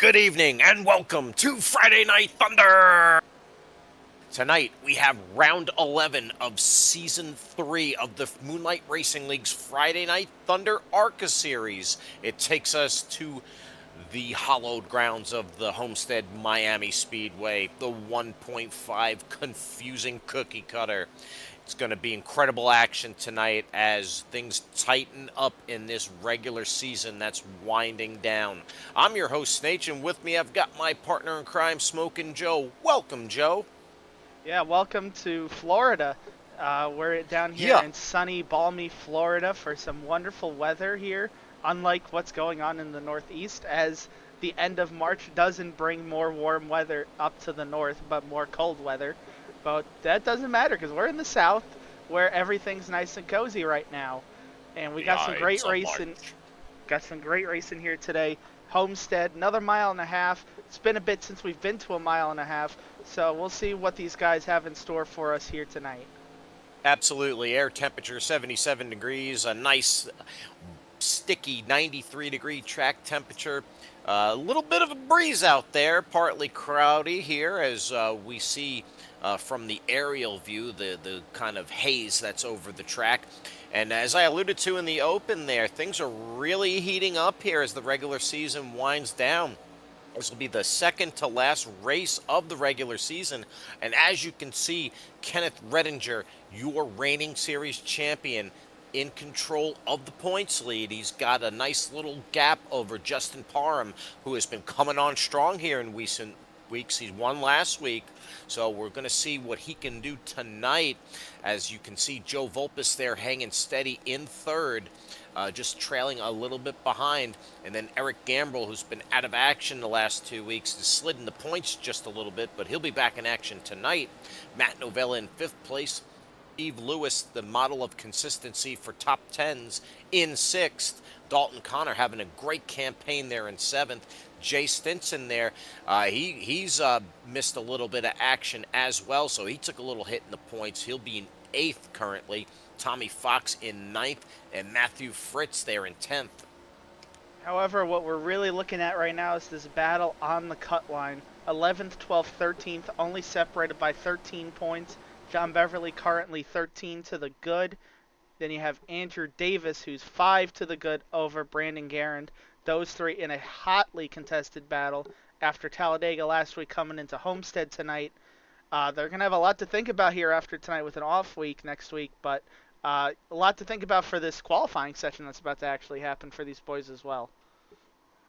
Good evening and welcome to Friday Night Thunder! Tonight we have round 11 of season 3 of the Moonlight Racing League's Friday Night Thunder ARCA series. It takes us to the hallowed grounds of the Homestead Miami Speedway, the 1.5 confusing cookie cutter. It's going to be incredible action tonight as things tighten up in this regular season that's winding down. I'm your host, Snake, and with me I've got my partner in crime, Smokin' Joe. Welcome, Joe. Yeah, welcome to Florida. We're down here Yeah, in sunny, balmy Florida for some wonderful weather here, unlike what's going on in the Northeast, as the end of March doesn't bring more warm weather up to the north, but more cold weather. But that doesn't matter because we're in the South where everything's nice and cozy right now. And we got yeah, some it's great a racing. March. Got some great racing here today. Homestead, another mile and a half. It's been a bit since we've been to a mile and a half, so we'll see what these guys have in store for us here tonight. Absolutely. Air temperature 77 degrees, a nice sticky 93-degree track temperature. A little bit of a breeze out there, partly cloudy here as we see from the aerial view the kind of haze that's over the track. And as I alluded to in the open there, things are really heating up here as the regular season winds down. This will be the second to last race of the regular season. And as you can see, Kenneth Redinger, your reigning series champion, in control of the points lead. He's got a nice little gap over Justin Parham, who has been coming on strong here in recent weeks. He won last week, so we're going to see what he can do tonight. As you can see, Joe Volpus there hanging steady in third, just trailing a little bit behind. And then Eric Gambrell, who's been out of action the last 2 weeks, has slid in the points just a little bit, but he'll be back in action tonight. Matt Novella in fifth place. Steve Lewis, the model of consistency for top tens, in sixth. Dalton Connor having a great campaign there in seventh. Jay Stinson there, he's missed a little bit of action as well, so he took a little hit in the points. He'll be in eighth currently. Tommy Fox in ninth, and Matthew Fritz there in 10th. However, what we're really looking at right now is this battle on the cut line. 11th, 12th, 13th, only separated by 13 points. John Beverly currently 13 to the good. Then you have Andrew Davis, who's 5 to the good over Brandon Garand. Those three in a hotly contested battle after Talladega last week coming into Homestead tonight. They're going to have a lot to think about here after tonight with an off week next week, but a lot to think about for this qualifying session that's about to actually happen for these boys as well.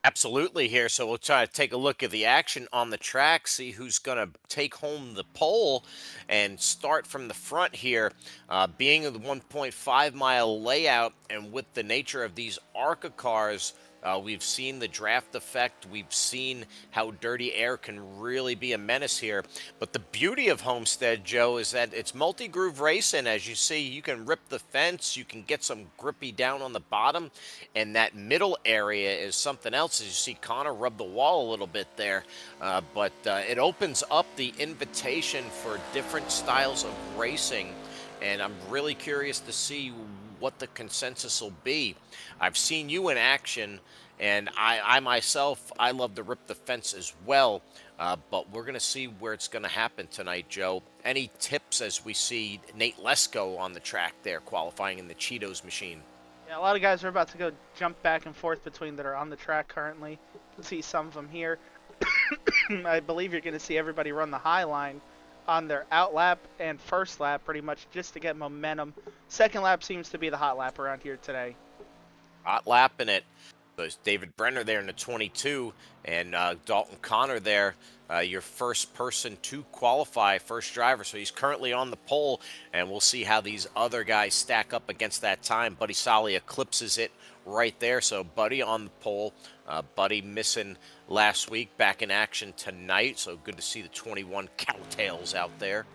Absolutely here. So we'll try to take a look at the action on the track, see who's going to take home the pole and start from the front here. Being the 1.5-mile layout and with the nature of these ARCA cars, we've seen the draft effect. We've seen how dirty air can really be a menace here. But the beauty of Homestead, Joe, is that it's multi-groove racing. As you see, you can rip the fence. You can get some grippy down on the bottom. And that middle area is something else. As you see Connor rub the wall a little bit there. But it opens up the invitation for different styles of racing. And I'm really curious to see what the consensus will be. I've seen you in action, and I myself, I love to rip the fence as well, but we're going to see where it's going to happen tonight, Joe. Any tips as we see Nate Lesko on the track there qualifying in the Cheetos machine? Yeah, a lot of guys are about to go jump back and forth between that are on the track currently. You can see some of them here. I believe you're going to see everybody run the high line on their out lap and first lap pretty much just to get momentum. Second lap seems to be the hot lap around here today. Hot lapping it. There's David Brenner there in the 22 and Dalton Connor there, your first person to qualify, first driver. So he's currently on the pole, and we'll see how these other guys stack up against that time. Buddy Solly eclipses it right there. So Buddy on the pole. Buddy missing last week, back in action tonight. So good to see the 21 Cowtails out there.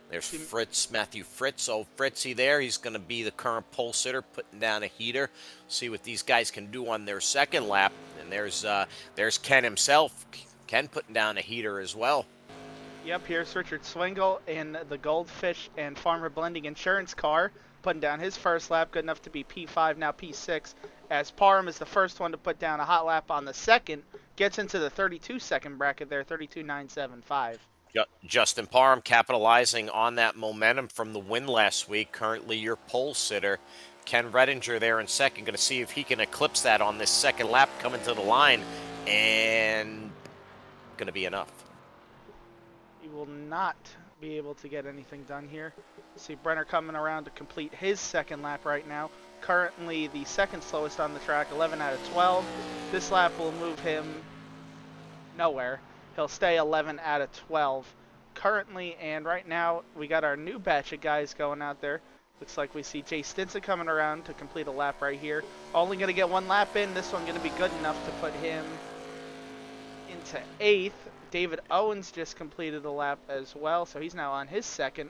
There's Fritz, Matthew Fritz. Oh, Fritzy there. He's going to be the current pole sitter, putting down a heater. See what these guys can do on their second lap. And there's Ken himself. Ken putting down a heater as well. Yep, here's Richard Swingle in the Goldfish and Farmer Blending Insurance car, putting down his first lap, good enough to be P5, now P6. as Parham is the first one to put down a hot lap on the second, gets into the 32-second bracket there, 32.975. Justin Parham capitalizing on that momentum from the win last week. Currently your pole sitter. Ken Redinger there in second. Going to see if he can eclipse that on this second lap coming to the line. And going to be enough. He will not be able to get anything done here. See Brenner coming around to complete his second lap right now. Currently the second slowest on the track, 11 out of 12. This lap will move him nowhere. He'll stay 11 out of 12 currently, and right now we got our new batch of guys going out there. Looks like we see Jay Stinson coming around to complete a lap right here. Only going to get one lap in. This one going to be good enough to put him into 8th. David Owens just completed a lap as well, so he's now on his second.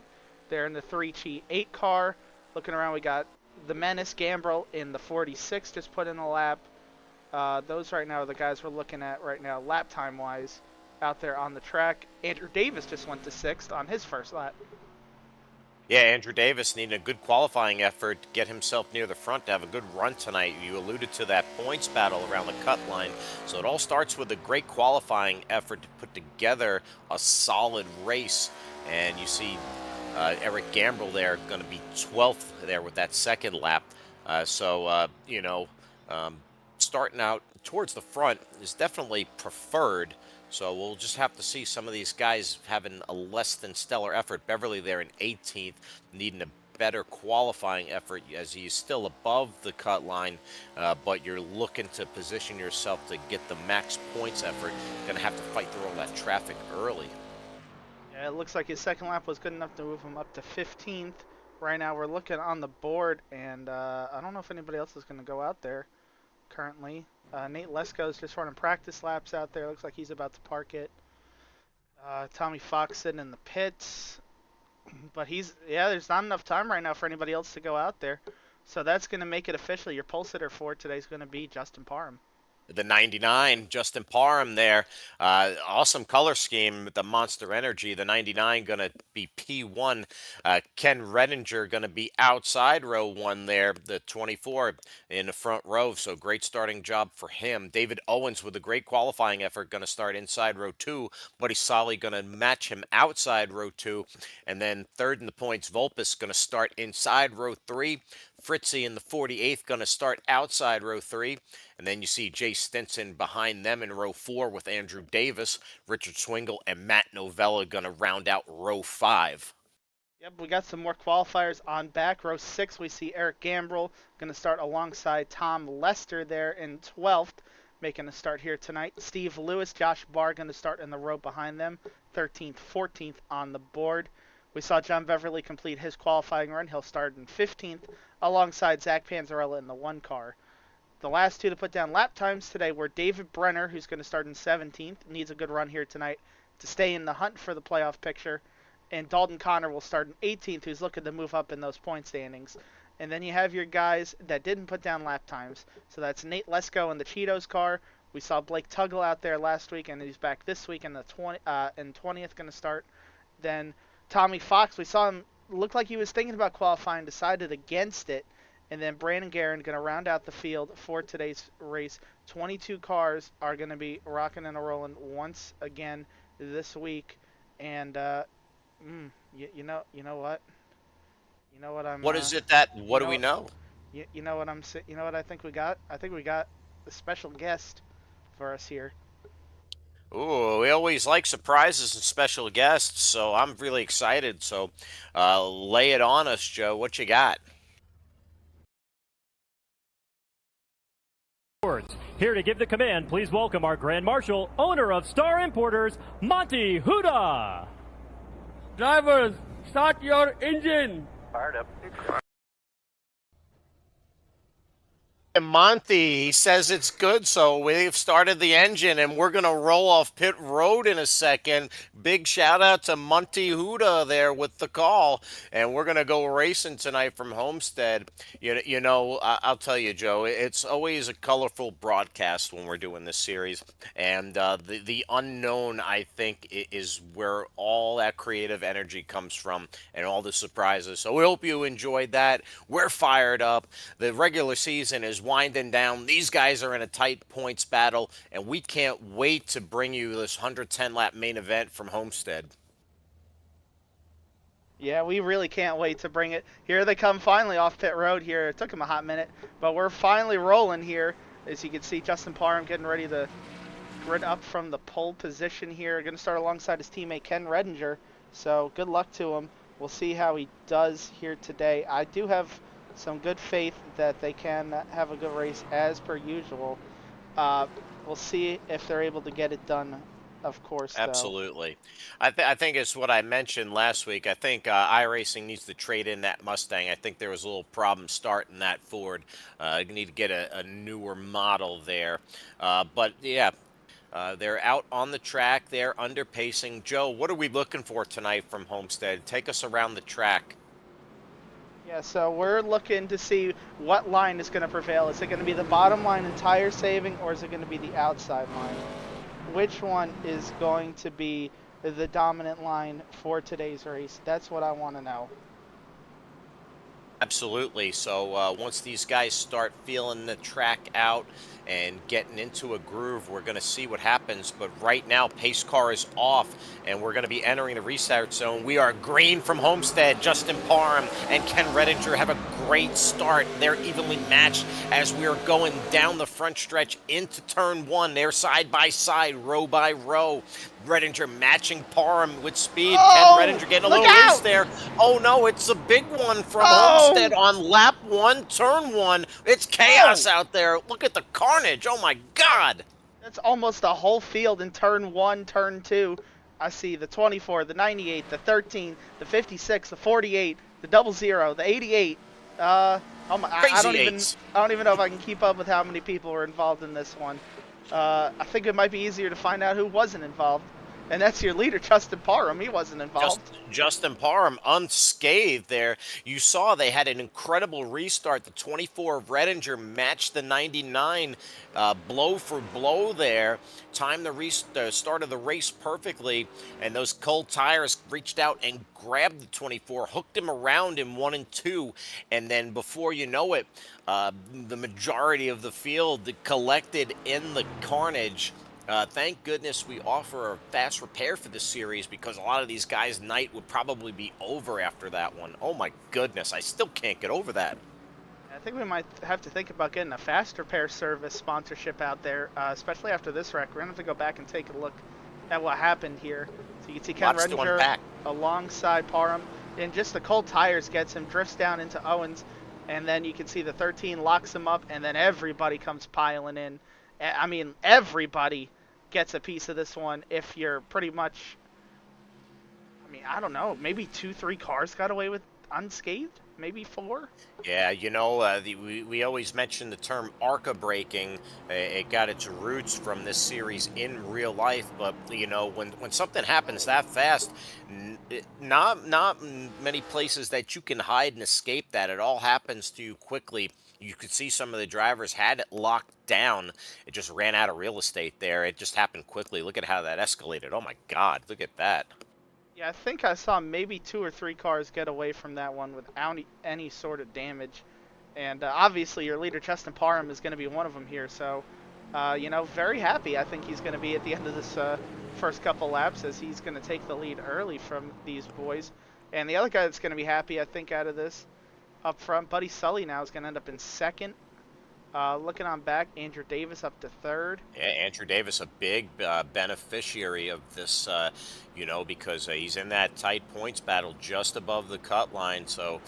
There in the 3G8 car. Looking around, we got the Menace Gambrel in the 46 just put in a lap. Those right now are the guys we're looking at right now, lap time-wise, out there on the track. Andrew Davis just went to 6th on his first lap. Yeah, Andrew Davis needing a good qualifying effort to get himself near the front to have a good run tonight. You alluded to that points battle around the cut line. So it all starts with a great qualifying effort to put together a solid race. And you see Eric Gambrel there going to be 12th there with that second lap. Starting out towards the front is definitely preferred. So we'll just have to see some of these guys having a less than stellar effort. Beverly there in 18th, needing a better qualifying effort as he's still above the cut line, but you're looking to position yourself to get the max points effort. Going to have to fight through all that traffic early. Yeah, it looks like his second lap was good enough to move him up to 15th. Right now we're looking on the board, and I don't know if anybody else is going to go out there currently. Nate Lesko's just running practice laps out there. Looks like he's about to park it. Tommy Fox sitting in the pits. But there's not enough time right now for anybody else to go out there. So that's going to make it official. Your pole sitter for today is going to be Justin Parham. The 99, Justin Parham there. Awesome color scheme with the Monster Energy. The 99 going to be P1. Ken Redinger going to be outside row 1 there. The 24 in the front row. So great starting job for him. David Owens with a great qualifying effort going to start inside row 2. Buddy Solly going to match him outside row 2. And then third in the points, Volpus going to start inside row 3. Fritzy in the 48th going to start outside row 3. And then you see Jay Stinson behind them in row 4 with Andrew Davis, Richard Swingle, and Matt Novella going to round out row 5. Yep, we got some more qualifiers on back. Row 6, we see Eric Gambrel going to start alongside Tom Lester there in 12th, making a start here tonight. Steve Lewis, Josh Barr going to start in the row behind them, 13th, 14th on the board. We saw John Beverly complete his qualifying run. He'll start in 15th alongside Zach Panzarella in the 1 car. The last two to put down lap times today were David Brenner, who's going to start in 17th, needs a good run here tonight to stay in the hunt for the playoff picture. And Dalton Connor will start in 18th, who's looking to move up in those point standings. And then you have your guys that didn't put down lap times. So that's Nate Lesko in the Cheetos car. We saw Blake Tuggle out there last week, and he's back this week in the 20th going to start. Then Tommy Fox, we saw him look like he was thinking about qualifying, decided against it. And then Brandon Guerin going to round out the field for today's race. 22 cars are going to be rocking and rolling once again this week. And you know what? You know what I'm. What is it that? What do we know? You know what I'm. You know what I think we got? I think we got a special guest for us here. Ooh, we always like surprises and special guests, so I'm really excited. So lay it on us, Joe. What you got? Here to give the command, please welcome our Grand Marshal, owner of Star Importers, Monty Huda. Drivers, start your engine. Fired up. And Monty, he says it's good, so we've started the engine, and we're going to roll off pit road in a second. Big shout-out to Monty Huda there with the call, and we're going to go racing tonight from Homestead. I'll tell you, Joe, it's always a colorful broadcast when we're doing this series, and the unknown, I think, is where all that creative energy comes from and all the surprises. So we hope you enjoyed that. We're fired up. The regular season is winding down. These guys are in a tight points battle, and we can't wait to bring you this 110 lap main event from Homestead. Yeah, we really can't wait to bring it. Here they come finally off pit road here. It took them a hot minute, but we're finally rolling here. As you can see, Justin Parham getting ready to grid up from the pole position here. Going to start alongside his teammate Ken Redinger. So good luck to him. We'll see how he does here today. I do have some good faith that they can have a good race as per usual. We'll see if they're able to get it done, of course, though. Absolutely. I think it's what I mentioned last week. I think iRacing needs to trade in that Mustang. I think there was a little problem starting that Ford. You need to get a newer model there. But yeah, they're out on the track. They're under pacing. Joe, what are we looking for tonight from Homestead? Take us around the track. Yeah, so we're looking to see what line is going to prevail. Is it going to be the bottom line in tire saving, or is it going to be the outside line? Which one is going to be the dominant line for today's race? That's what I want to know. Absolutely. So once these guys start feeling the track out and getting into a groove, we're going to see what happens. But right now, pace car is off, and we're going to be entering the restart zone. We are green from Homestead. Justin Parham and Ken Redinger have a great start. They're evenly matched as we are going down the front stretch into turn one. They're side by side, row by row. Redinger matching Parham with speed. Oh, Ken Redinger getting a look little out! loose there. Oh no, it's a big one from Homestead on lap one, turn one. It's chaos out there. Look at the carnage. Oh my God. That's almost a whole field in turn one, turn two. I see the 24, the 98, the 13, the 56, the 48, the 00, the 88. I don't even know if I can keep up with how many people were involved in this one. I think it might be easier to find out who wasn't involved. And that's your leader, Justin Parham. He wasn't involved. Justin Parham unscathed there. You saw they had an incredible restart. The 24 of Redinger matched the 99 blow for blow there. Timed the start of the race perfectly. And those cold tires reached out and grabbed the 24, hooked him around in 1 and 2. And then before you know it, the majority of the field collected in the carnage. Thank goodness we offer a fast repair for this series, because a lot of these guys' night would probably be over after that one. Oh my goodness, I still can't get over that. I think we might have to think about getting a fast repair service sponsorship out there, especially after this wreck. We're going to have to go back and take a look at what happened here. So you can see Ken Redinger alongside Parham, and just the cold tires gets him, drifts down into Owens, and then you can see the 13 locks him up, and then everybody comes piling in. I mean, everybody gets a piece of this one. If you're pretty much, I mean, I don't know, maybe 2-3 cars got away with unscathed, maybe 4. Yeah, you know, we always mention the term ARCA braking. It got its roots from this series in real life, but you know, when something happens that fast, not many places that you can hide and escape that. It all happens to you quickly. You could see some of the drivers had it locked down. It just ran out of real estate there. It just happened quickly. Look at how that escalated. Oh my God, look at that. Yeah, I think I saw maybe 2 or 3 cars get away from that one without any sort of damage. And obviously your leader, Justin Parham, is going to be one of them here. So, you know, very happy. I think he's going to be at the end of this first couple laps, as he's going to take the lead early from these boys. And the other guy that's going to be happy, I think, out of this, up front, Buddy Sully now is going to end up in second. Looking on back, Andrew Davis up to third. Yeah, Andrew Davis, a big beneficiary of this, you know, because he's in that tight points battle just above the cut line. So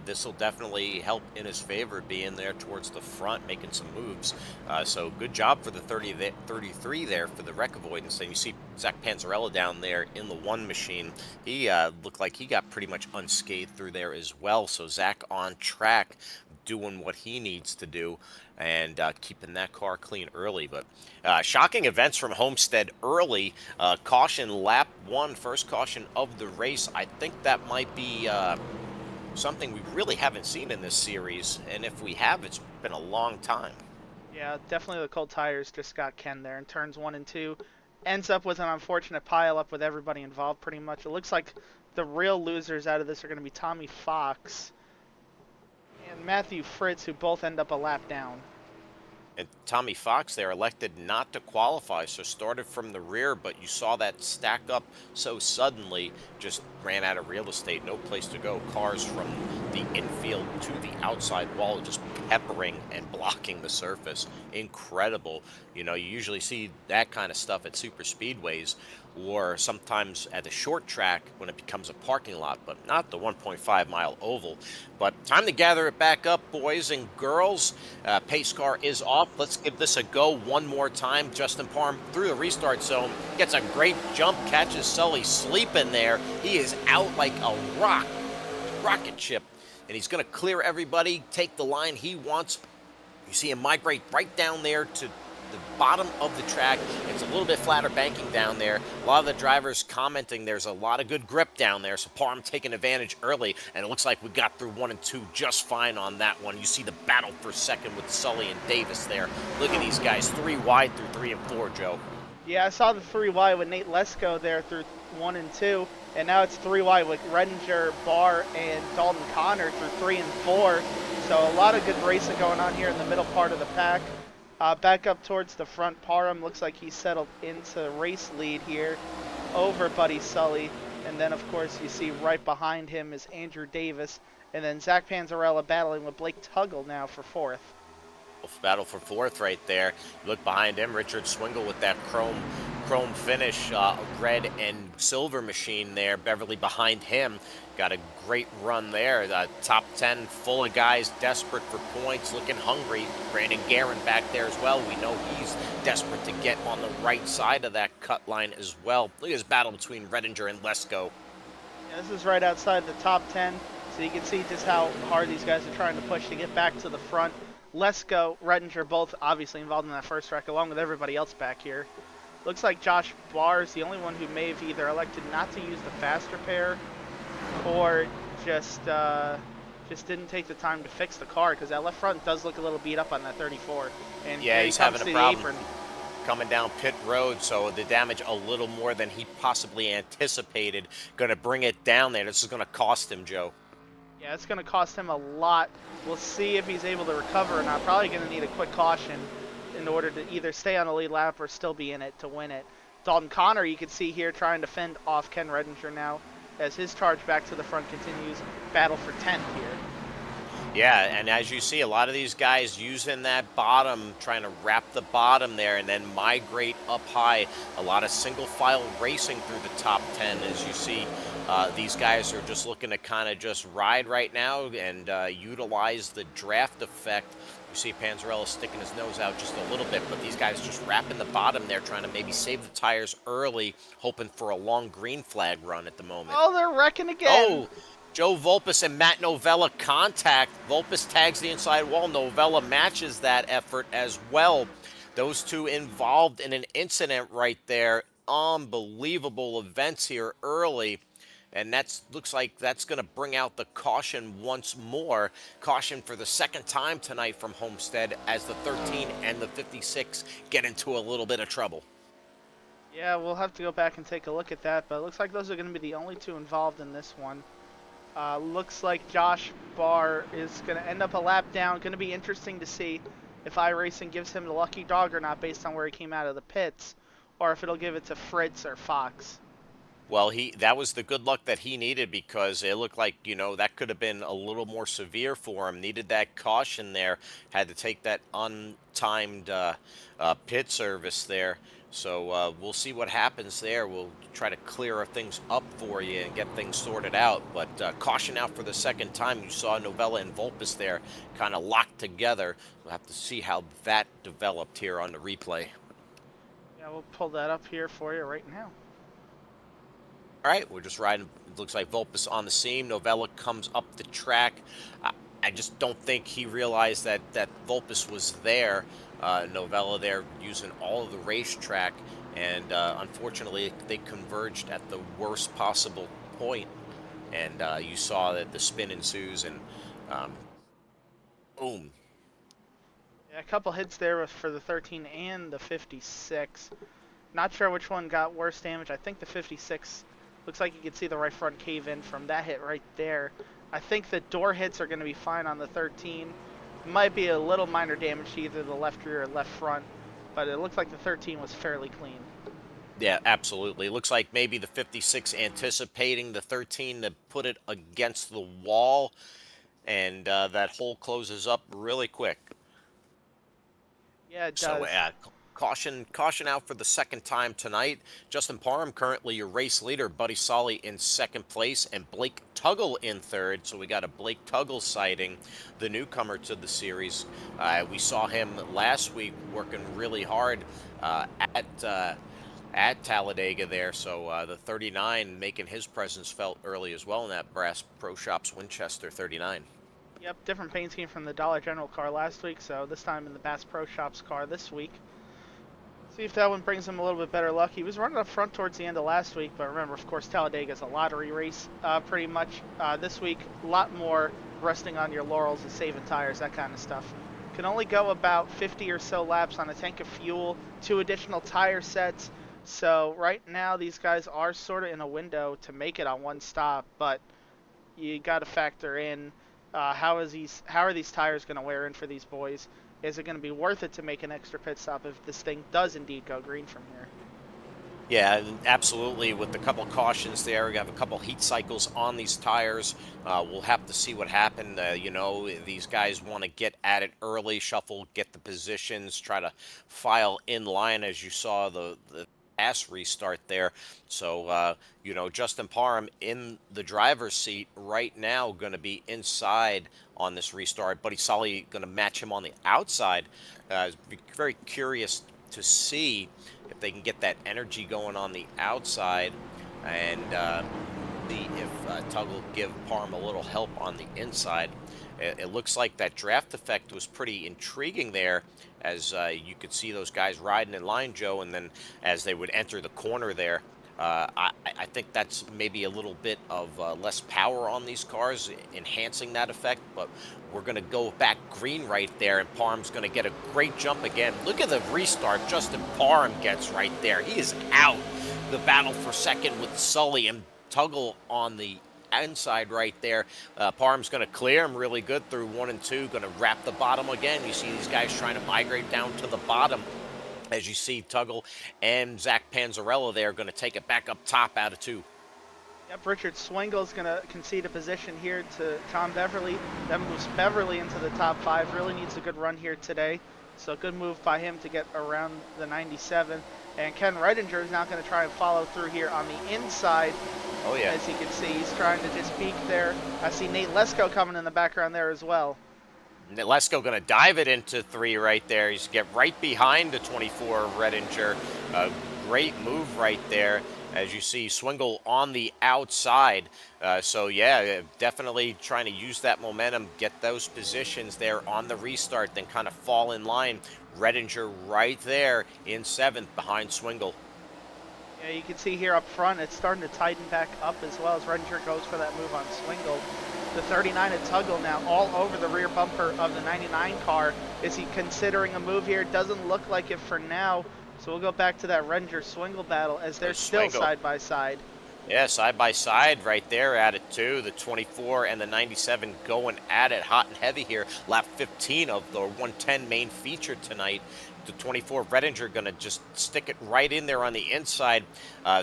this will definitely help in his favor, being there towards the front, making some moves. So good job for the 33 there for the wreck avoidance. And you see Zach Panzarella down there in the one machine. He looked like he got pretty much unscathed through there as well. So Zach on track, doing what he needs to do and keeping that car clean early. But shocking events from Homestead early. Caution lap 1, first caution of the race. I think that might be something we really haven't seen in this series, and if we have, it's been a long time. Yeah, definitely the cold tires just got Ken there in turns 1 and 2. Ends up with an unfortunate pile up with everybody involved pretty much. It looks like the real losers out of this are going to be Tommy Fox and Matthew Fritz, who both end up a lap down. And Tommy Fox there elected not to qualify, so started from the rear, but you saw that stack up so suddenly, just ran out of real estate, no place to go. Cars from the infield to the outside wall just peppering and blocking the surface. Incredible. You know, you usually see that kind of stuff at super speedways or sometimes at the short track when it becomes a parking lot, but not the 1.5-mile oval. But time to gather it back up, boys and girls. Pace car is off. Let's give this a go one more time. Justin Parham through the restart zone. Gets a great jump, catches Sully sleeping there. He is out like a rocket ship. And he's going to clear everybody, take the line he wants. You see him migrate right down there to the bottom of the track. It's a little bit flatter banking down there. A lot of the drivers commenting there's a lot of good grip down there, so Parham taking advantage early, and it looks like we got through 1 and 2 just fine on that one. You see the battle for second with Sully and Davis there. Look at these guys, 3 wide through 3 and 4, Joe. Yeah, I saw the 3 wide with Nate Lesko there through 1 and 2, and now it's 3 wide with Redinger, Barr, and Dalton Connor through 3 and 4. So a lot of good racing going on here in the middle part of the pack. Back up towards the front, Parham looks like he settled into race lead here over Buddy Sully. And then, of course, you see right behind him is Andrew Davis. And then Zach Panzarella battling with Blake Tuggle now for 4th. Battle for 4th right there. Look behind him, Richard Swingle with that chrome finish, red and silver machine there. Beverly behind him. Got a great run there. The top 10 full of guys desperate for points, looking hungry. Brandon Guerin back there as well. We know he's desperate to get on the right side of that cut line as well. Look at this battle between Redinger and Lesko. Yeah, this is right outside the top 10, so you can see just how hard these guys are trying to push to get back to the front. Lesko, Redinger, both obviously involved in that first wreck, along with everybody else back here. Looks like Josh Barr is the only one who may have either elected not to use the faster pair or just didn't take the time to fix the car, because that left front does look a little beat up on that 34. And yeah, he's having a problem apron. Coming down pit road, so the damage a little more than he possibly anticipated. Going to bring it down there. This is going to cost him, Joe. Yeah, it's going to cost him a lot. We'll see if he's able to recover or not. Probably going to need a quick caution in order to either stay on the lead lap or still be in it to win it. Dalton Connor, you can see here, trying to fend off Ken Redinger now as his charge back to the front continues. Battle for 10th here. Yeah, and as you see, a lot of these guys using that bottom, trying to wrap the bottom there and then migrate up high. A lot of single file racing through the top 10, as you see. These guys are just looking to kind of just ride right now and utilize the draft effect. You see Panzarella sticking his nose out just a little bit, but these guys just wrapping the bottom there, trying to maybe save the tires early, hoping for a long green flag run at the moment. Oh, they're wrecking again. Oh, Joe Volpus and Matt Novella contact. Volpus tags the inside wall. Novella matches that effort as well. Those two involved in an incident right there. Unbelievable events here early. And looks like that's going to bring out the caution once more. Caution for the second time tonight from Homestead as the 13 and the 56 get into a little bit of trouble. Yeah, we'll have to go back and take a look at that, but it looks like those are going to be the only two involved in this one. Looks like Josh Barr is going to end up a lap down. Going to be interesting to see if iRacing gives him the lucky dog or not based on where he came out of the pits, or if it'll give it to Fritz or Fox. Well, that was the good luck that he needed, because it looked like, that could have been a little more severe for him. Needed that caution there. Had to take that untimed pit service there. So we'll see what happens there. We'll try to clear things up for you and get things sorted out. But caution out for the second time. You saw Novella and Volpus there kind of locked together. We'll have to see how that developed here on the replay. Yeah, we'll pull that up here for you right now. All right, we're just riding. It looks like Volpus on the seam. Novella comes up the track. I just don't think he realized that Volpus was there. Novella there using all of the racetrack, and unfortunately they converged at the worst possible point. And you saw that the spin ensues, and boom. Yeah, a couple hits there for the 13 and the 56. Not sure which one got worse damage. I think the 56. Looks like you can see the right front cave in from that hit right there. I think the door hits are going to be fine on the 13. Might be a little minor damage to either the left rear or left front, but it looks like the 13 was fairly clean. Yeah, absolutely. Looks like maybe the 56 anticipating the 13 to put it against the wall, and that hole closes up really quick. Yeah, it So, does. caution out for the second time tonight. Justin Parham currently your race leader. Buddy Solly in second place, and Blake Tuggle in third. So we got a Blake Tuggle sighting, the newcomer to the series. We saw him last week working really hard at Talladega there. So the 39 making his presence felt early as well in that Brass Pro Shops Winchester 39. Yep, different paint scheme from the Dollar General car last week, so this time in the Bass Pro Shops car this week. See if that one brings him a little bit better luck. He was running up front towards the end of last week, but remember, of course, Talladega is a lottery race pretty much. This week, a lot more resting on your laurels and saving tires, that kind of stuff. Can only go about 50 or so laps on a tank of fuel, 2 additional tire sets. So right now, these guys are sort of in a window to make it on one stop, but you got to factor in how are these tires going to wear in for these boys? Is it going to be worth it to make an extra pit stop if this thing does indeed go green from here? Yeah, absolutely. With a couple cautions there, we have a couple heat cycles on these tires. We'll have to see what happened. These guys want to get at it early, shuffle, get the positions, try to file in line as you saw the pass restart there. So, Justin Parham in the driver's seat right now, going to be inside on this restart. Buddy Solly going to match him on the outside. Be very curious to see if they can get that energy going on the outside, and see if Tug will give Parham a little help on the inside. It looks like that draft effect was pretty intriguing there, as you could see those guys riding in line, Joe, and then as they would enter the corner there, I think that's maybe a little bit of less power on these cars, enhancing that effect, but we're going to go back green right there, and Parham's going to get a great jump again. Look at the restart Justin Parham gets right there. He is out. The battle for second with Sully and Tuggle on the inside right there. Parham's going to clear him really good through 1 and 2, going to wrap the bottom again. You see these guys trying to migrate down to the bottom. As you see, Tuggle and Zach Panzarella there going to take it back up top out of 2. Yep, Richard Swingle's going to concede a position here to Tom Beverly. That moves Beverly into the top 5. Really needs a good run here today. So good move by him to get around the 97. And Ken Reidinger is now going to try and follow through here on the inside. Oh, yeah. As you can see, he's trying to just peek there. I see Nate Lesko coming in the background there as well. Lesko going to dive it into 3 right there. He's get right behind the 24 Redinger. A great move right there. As you see, Swingle on the outside. So, yeah, definitely trying to use that momentum, get those positions there on the restart, then kind of fall in line. Redinger right there in 7th behind Swingle. Yeah, you can see here up front, it's starting to tighten back up as well as Redinger goes for that move on Swingle. The 39 at Tuggle now all over the rear bumper of the 99 car. Is he considering a move here? Doesn't look like it for now. So we'll go back to that Redinger Swingle battle as they're still side by side. Yeah, side by side right there at it too. The 24 and the 97 going at it hot and heavy here. Lap 15 of the 110 main feature tonight. The 24 Redinger going to just stick it right in there on the inside.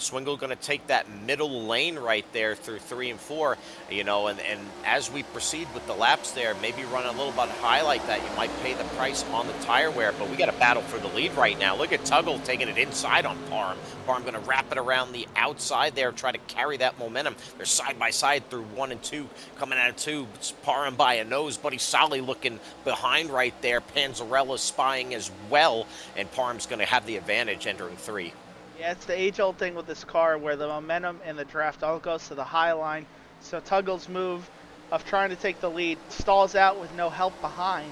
Swingle going to take that middle lane right there through 3 and 4. And as we proceed with the laps there, maybe run a little bit high like that. You might pay the price on the tire wear, but we got a battle for the lead right now. Look at Tuggle taking it inside on Parham. Parham going to wrap it around the outside there, try to carry that momentum. They're side by side through 1 and 2. Coming out of 2, it's Parham by a nose. Buddy Solly looking behind right there. Panzarella spying as well. And Parham's going to have the advantage entering 3. Yeah, it's the age-old thing with this car where the momentum and the draft all goes to the high line. So Tuggle's move of trying to take the lead stalls out with no help behind.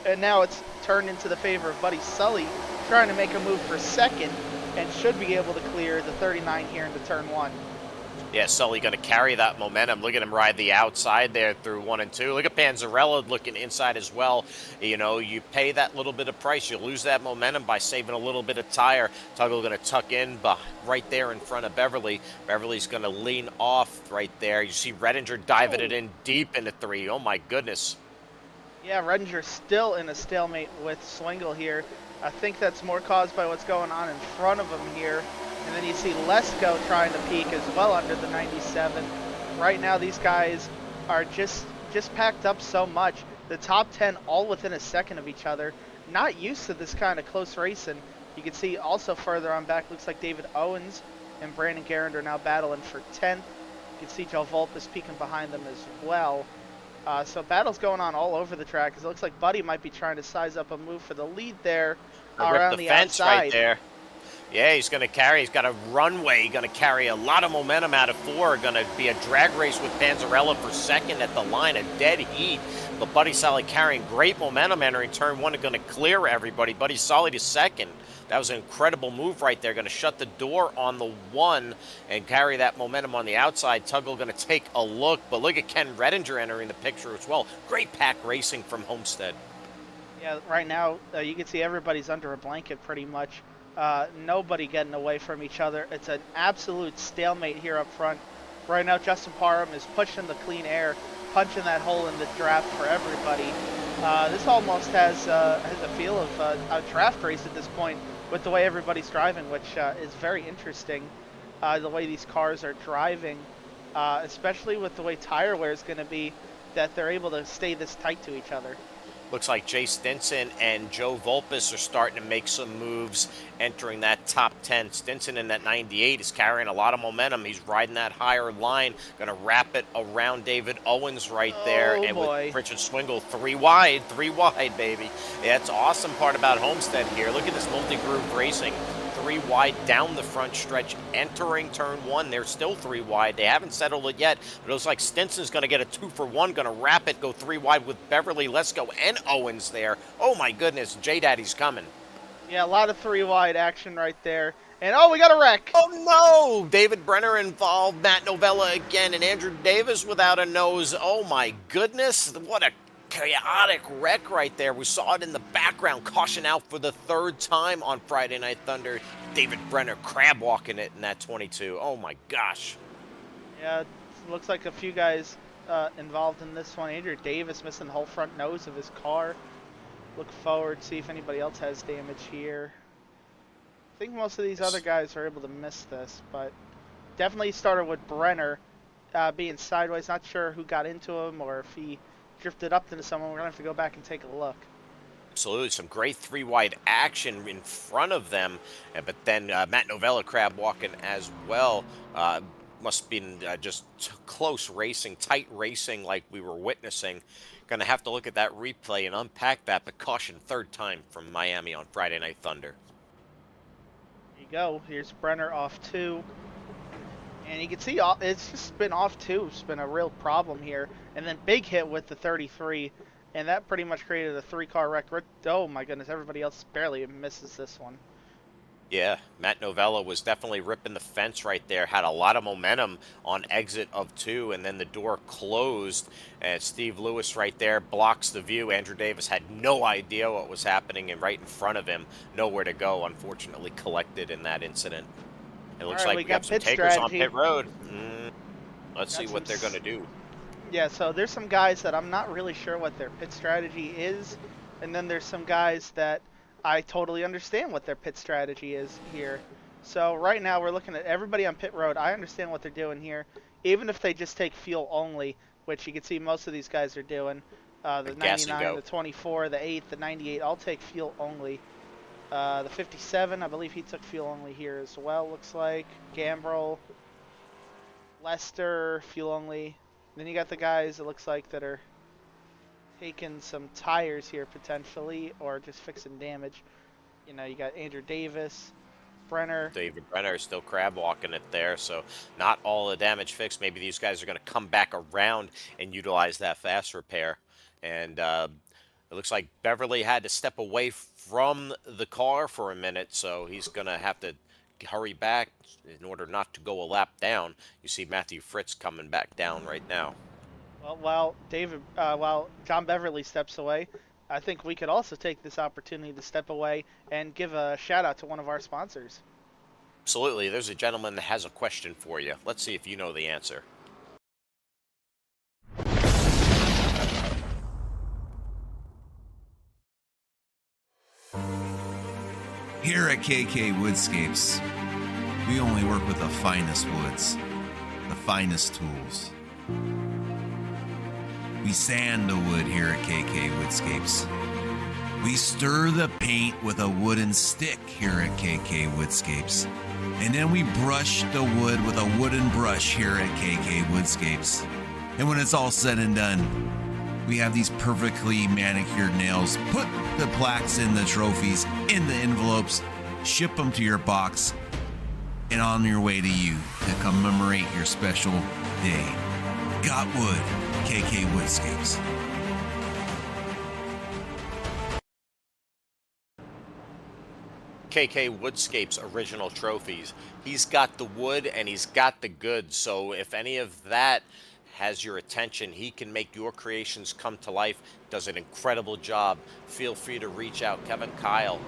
And now it's turned into the favor of Buddy Sully trying to make a move for second and should be able to clear the 39 here into turn 1. Yeah, Sully going to carry that momentum. Look at him ride the outside there through 1 and 2. Look at Panzarella looking inside as well. You pay that little bit of price. You lose that momentum by saving a little bit of tire. Tuggle going to tuck in right there in front of Beverly. Beverly's going to lean off right there. You see Redinger diving it in deep into 3. Oh, my goodness. Yeah, Renger's still in a stalemate with Swingle here. I think that's more caused by what's going on in front of him here. And then you see Lesko trying to peak as well under the 97. Right now, these guys are just packed up so much. The top 10 all within a second of each other. Not used to this kind of close racing. You can see also further on back, looks like David Owens and Brandon Garand are now battling for 10th. You can see Joe Volpus peeking behind them as well. So battle's going on all over the track, because it looks like Buddy might be trying to size up a move for the lead there around the fence outside. right there. Yeah, he's going to carry. He's got a runway. Going to carry a lot of momentum out of 4. Going to be a drag race with Panzarella for second at the line. A dead heat. But Buddy Solid carrying great momentum entering turn 1 and going to clear everybody. Buddy Solid is second. That was an incredible move right there. Going to shut the door on the 1 and carry that momentum on the outside. Tuggle going to take a look. But look at Ken Redinger entering the picture as well. Great pack racing from Homestead. Yeah, right now you can see everybody's under a blanket pretty much. Nobody getting away from each other. It's an absolute stalemate here up front. Right now, Justin Parham is pushing the clean air, punching that hole in the draft for everybody. This almost has a feel of a draft race at this point with the way everybody's driving, which is very interesting. The way these cars are driving, especially with the way tire wear is going to be, that they're able to stay this tight to each other. Looks like Jay Stinson and Joe Volpus are starting to make some moves entering that top 10. Stinson in that 98 is carrying a lot of momentum. He's riding that higher line. Going to wrap it around David Owens right there. Oh, And boy. with Richard Swingle, three wide, baby. Yeah, that's the awesome part about Homestead here. Look at this multi-groove racing. 3 wide down the front stretch, entering turn 1. They're still 3 wide. They haven't settled it yet, but it looks like Stinson's going to get a 2-for-1, going to wrap it, go 3 wide with Beverly, Lesko, and Owens there. Oh my goodness, J-Daddy's coming. Yeah, a lot of 3 wide action right there. And oh, we got a wreck. Oh no! David Brenner involved, Matt Novella again, and Andrew Davis without a nose. Oh my goodness, what a chaotic wreck right there. We saw it in the background. Caution out for the 3rd time on Friday Night Thunder. David Brenner crab walking it in that 22. Oh my gosh. Yeah, it looks like a few guys involved in this one. Andrew Davis missing the whole front nose of his car. Look forward to see if anybody else has damage here. I think most of these other guys are able to miss this, but definitely started with Brenner being sideways. Not sure who got into him or if he drifted up into someone. We're going to have to go back and take a look. Absolutely, some great 3 wide action in front of them, but then Matt Novella crab walking as well. Must have been just close racing, tight racing like we were witnessing. Going to have to look at that replay and unpack that, but caution 3rd time from Miami on Friday Night Thunder. There you go. Here's Brenner off 2. And you can see it's just been off 2. It's been a real problem here. And then big hit with the 33. And that pretty much created a 3-car wreck. Oh my goodness, everybody else barely misses this one. Yeah, Matt Novella was definitely ripping the fence right there. Had a lot of momentum on exit of 2, and then the door closed. And Steve Lewis right there blocks the view. Andrew Davis had no idea what was happening, and right in front of him, nowhere to go, unfortunately collected in that incident. It looks like we got some takers on pit road. Let's see what they're going to do. Yeah, so there's some guys that I'm not really sure what their pit strategy is, and then there's some guys that I totally understand what their pit strategy is here. So right now we're looking at everybody on pit road. I understand what they're doing here, even if they just take fuel only, which you can see most of these guys are doing. The 99, the 24, the 8, the 98, all take fuel only. The 57, I believe he took fuel only here as well, looks like. Gambrel, Lester, fuel only. Then you got the guys, it looks like, that are taking some tires here potentially, or just fixing damage. You know, you got Andrew Davis, Brenner. David Brenner is still crab walking it there, so not all the damage fixed. Maybe these guys are going to come back around and utilize that fast repair. And it looks like Beverly had to step away from the car for a minute, so he's going to have to hurry back in order not to go a lap down. You see Matthew Fritz coming back down right now. Well, while John Beverly steps away, I think we could also take this opportunity to step away and give a shout out to one of our sponsors. Absolutely. There's a gentleman that has a question for you. Let's see if you know the answer. Here at KK Woodscapes, we only work with the finest woods, the finest tools. We sand the wood here at KK Woodscapes. We stir the paint with a wooden stick here at KK Woodscapes. And then we brush the wood with a wooden brush here at KK Woodscapes. And when it's all said and done, we have these perfectly manicured nails. Put the plaques in the trophies, in the envelopes, ship them to your box, and on your way to you to commemorate your special day. Got wood, KK Woodscapes. KK Woodscapes original trophies. He's got the wood and he's got the goods. So if any of that has your attention, he can make your creations come to life. Does an incredible job. Feel free to reach out. Kevin Kyle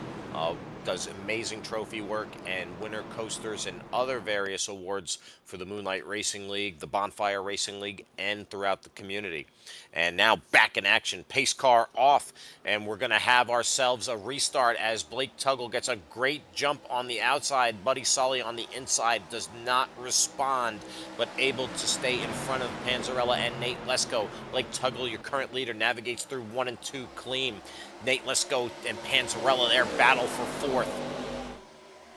does amazing trophy work and winner coasters and other various awards for the Moonlight Racing League, the Bonfire Racing League, and throughout the community. And now back in action, pace car off, and we're going to have ourselves a restart as Blake Tuggle gets a great jump on the outside. Buddy Sully on the inside does not respond, but able to stay in front of Panzarella and Nate Lesko. Blake Tuggle, your current leader, navigates through 1 and 2 clean. Nate Lesko and Panzarella, their battle for 4th.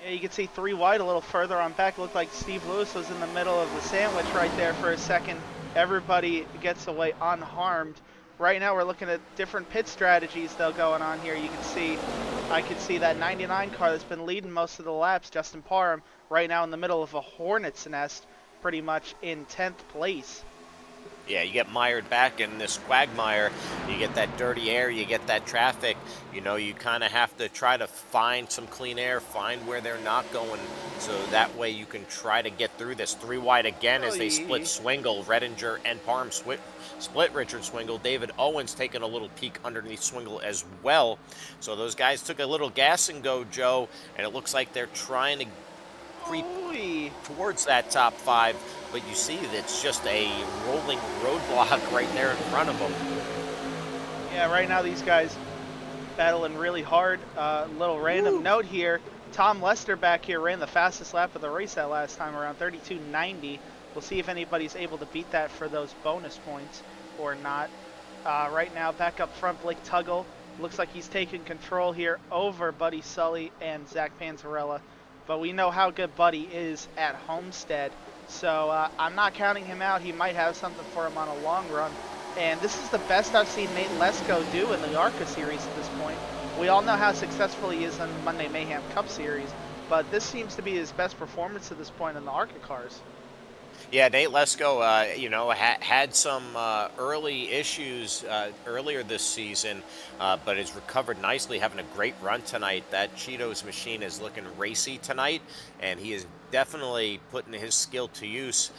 Yeah, you can see 3 wide a little further on back. Looked like Steve Lewis was in the middle of the sandwich right there for a second. Everybody gets away unharmed. Right now we're looking at different pit strategies though going on here. You can see, I can see that 99 car that's been leading most of the laps, Justin Parham, right now in the middle of a hornet's nest, pretty much in 10th place. Yeah, you get mired back in this quagmire, you get that dirty air, you get that traffic, you know, you kind of have to try to find some clean air, find where they're not going, so that way you can try to get through this. 3 wide again as they split Swingle, Redinger and Parham split Richard Swingle. David Owens taking a little peek underneath Swingle as well. So those guys took a little gas and go, Joe, and it looks like they're trying to creep towards that top 5, but you see that's just a rolling roadblock right there in front of them. Yeah, right now these guys battling really hard. Little random note here, Tom Lester back here ran the fastest lap of the race that last time around, 32.90. We'll see if anybody's able to beat that for those bonus points or not. Right now back up front, Blake Tuggle looks like he's taking control here over Buddy Sully and Zach Panzarella. But we know how good Buddy is at Homestead, so I'm not counting him out. He might have something for him on a long run. And this is the best I've seen Nate Lesko do in the ARCA series at this point. We all know how successful he is in the Monday Mayhem Cup series, but this seems to be his best performance at this point in the ARCA cars. Yeah, Nate Lesko, you know, had some early issues earlier this season, but has recovered nicely, having a great run tonight. That Cheetos machine is looking racy tonight, and he is definitely putting his skill to use.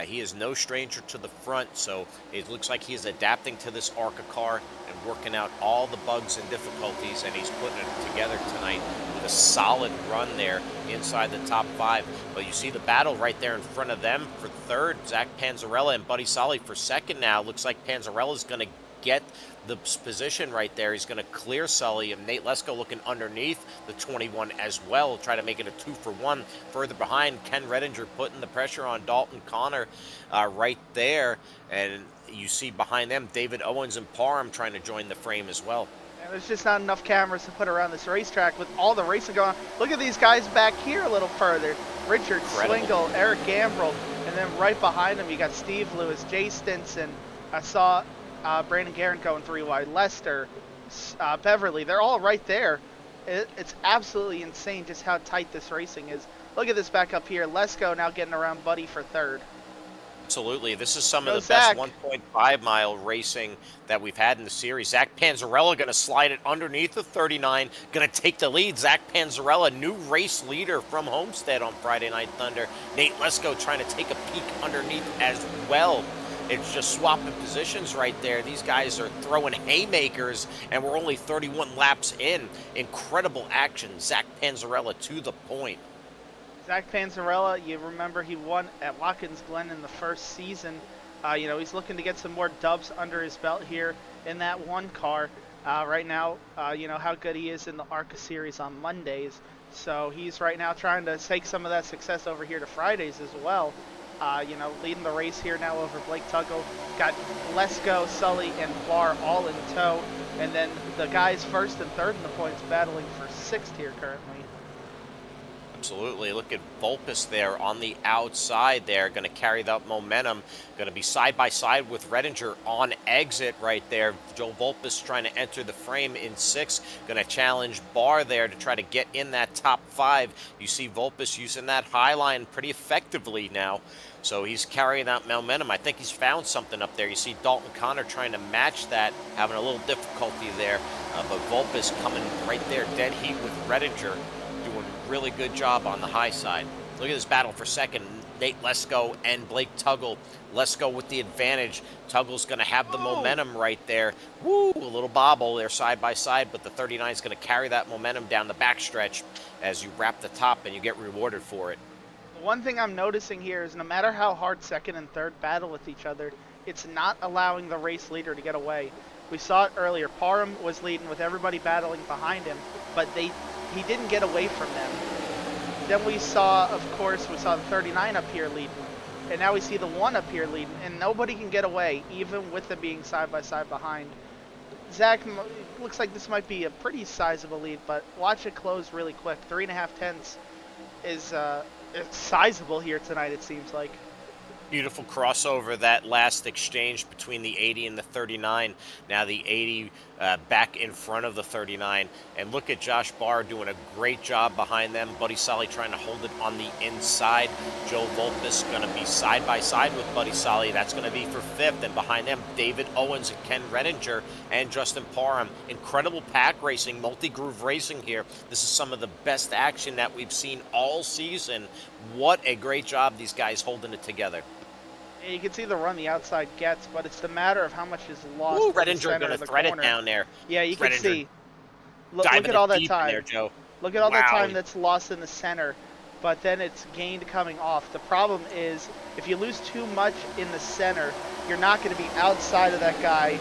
He is no stranger to the front, so it looks like he is adapting to this ARCA car and working out all the bugs and difficulties, and he's putting it together tonight with a solid run there inside the top 5. But you see the battle right there in front of them for 3rd. Zach Panzarella and Buddy Sully for 2nd now. Looks like Panzarella's going to get the position right there. He's going to clear Sully, and Nate Lesko looking underneath the 21 as well, try to make it a 2-for-1. Further behind, Ken Redinger putting the pressure on Dalton Connor right there, and you see behind them David Owens and Parham trying to join the frame as well. And there's just not enough cameras to put around this racetrack with all the racing going on. Look at these guys back here a little further. Richard Swingle, Eric Gambrell, and then right behind them you got Steve Lewis, Jay Stinson. I saw Brandon Guerin going 3 wide, Lester, Beverly. They're all right there. It's absolutely insane just how tight this racing is. Look at this back up here. Lesko now getting around Buddy for 3rd. Absolutely. This is some of the best 1.5 mile racing that we've had in the series. Zach Panzarella going to slide it underneath the 39, going to take the lead. Zach Panzarella, new race leader from Homestead on Friday Night Thunder. Nate Lesko trying to take a peek underneath as well. It's just swapping positions right there. These guys are throwing haymakers, and we're only 31 laps in. Incredible action. Zach Panzarella to the point. Zach Panzarella, you remember he won at Watkins Glen in the first season. You know, he's looking to get some more dubs under his belt here in that one car. Right now, you know how good he is in the ARCA series on Mondays. So he's right now trying to take some of that success over here to Fridays as well. You know, leading the race here now over Blake Tuggle. Got Lesko, Sully, and Barr all in tow. And then the guys first and third in the points battling for sixth here currently. Absolutely. Look at Vulpes there on the outside there. Going to carry that momentum. Going to be side by side with Redinger on exit right there. Joe Vulpes trying to enter the frame in sixth. Going to challenge Barr there to try to get in that top five. You see Vulpes using that high line pretty effectively now. So he's carrying that momentum. I think he's found something up there. You see Dalton Connor trying to match that, having a little difficulty there. But Vulpes coming right there, dead heat with Redinger. Doing a really good job on the high side. Look at this battle for second. Nate Lesko and Blake Tuggle. Lesko with the advantage. Tuggle's going to have the momentum right there. Woo! A little bobble there side by side, but the 39 is going to carry that momentum down the backstretch as you wrap the top and you get rewarded for it. One thing I'm noticing here is no matter how hard second and third battle with each other, it's not allowing the race leader to get away. We saw it earlier. Parham was leading with everybody battling behind him, but he didn't get away from them. Then we saw, of course, we saw the 39 up here leading, and now we see the 1 up here leading, and nobody can get away, even with them being side by side behind. Zach, looks like this might be a pretty sizable lead, but watch it close really quick. 3.5 tenths is it's sizable here tonight, it seems like. Beautiful crossover, that last exchange between the 80 and the 39. Now the 80 back in front of the 39. And look at Josh Barr doing a great job behind them. Buddy Solly trying to hold it on the inside. Joe Vulpes going to be side by side with Buddy Solly. That's going to be for fifth. And behind them, David Owens and Ken Redinger and Justin Parham. Incredible pack racing, multi-groove racing here. This is some of the best action that we've seen all season. What a great job these guys holding it together. You can see the run the outside gets, but it's the matter of how much is lost. Ooh, Redinger going to thread it down there. Yeah, you can see. Look Diving at all that deep time. in there, Joe. Look at all Wow. that time that's lost in the center, but then it's gained coming off. The problem is if you lose too much in the center, you're not going to be outside of that guy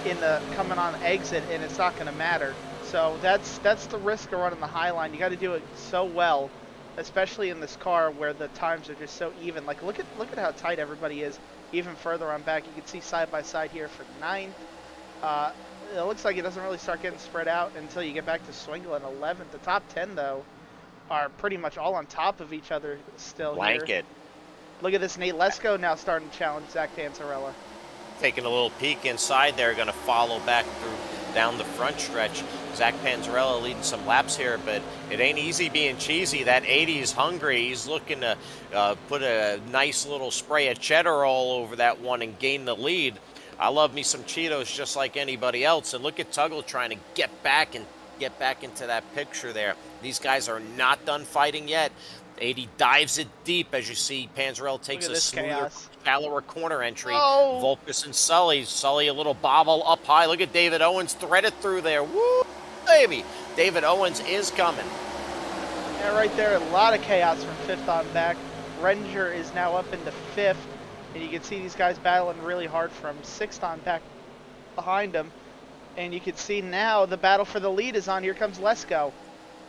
in the coming on exit, and it's not going to matter. So that's the risk of running the high line. You got to do it so well, especially in this car where the times are just so even. Like look at how tight everybody is. Even further on back, you can see side by side here for 9th. It looks like it doesn't really start getting spread out until you get back to Swingle in 11th. The top 10 though are pretty much all on top of each other still. Blanket. Here. Look at this, Nate Lesko now starting to challenge Zach Panzarella. Taking a little peek inside there, going to follow back through down the front stretch. Zach Panzarella leading some laps here, but it ain't easy being cheesy. That 80 is hungry. He's looking to put a nice little spray of cheddar all over that one and gain the lead. I love me some Cheetos just like anybody else. And look at Tuggle trying to get back into that picture there. These guys are not done fighting yet. 80 dives it deep as you see Panzarella takes a smoother, shallower corner entry. Vulpes and Sully. Sully a little bobble up high. Look at David Owens threaded through there. Woo, baby. David Owens is coming. Yeah, right there, a lot of chaos from 5th on back. Redinger is now up into 5th, and you can see these guys battling really hard from 6th on back behind them. And you can see now the battle for the lead is on. Here comes Lesko.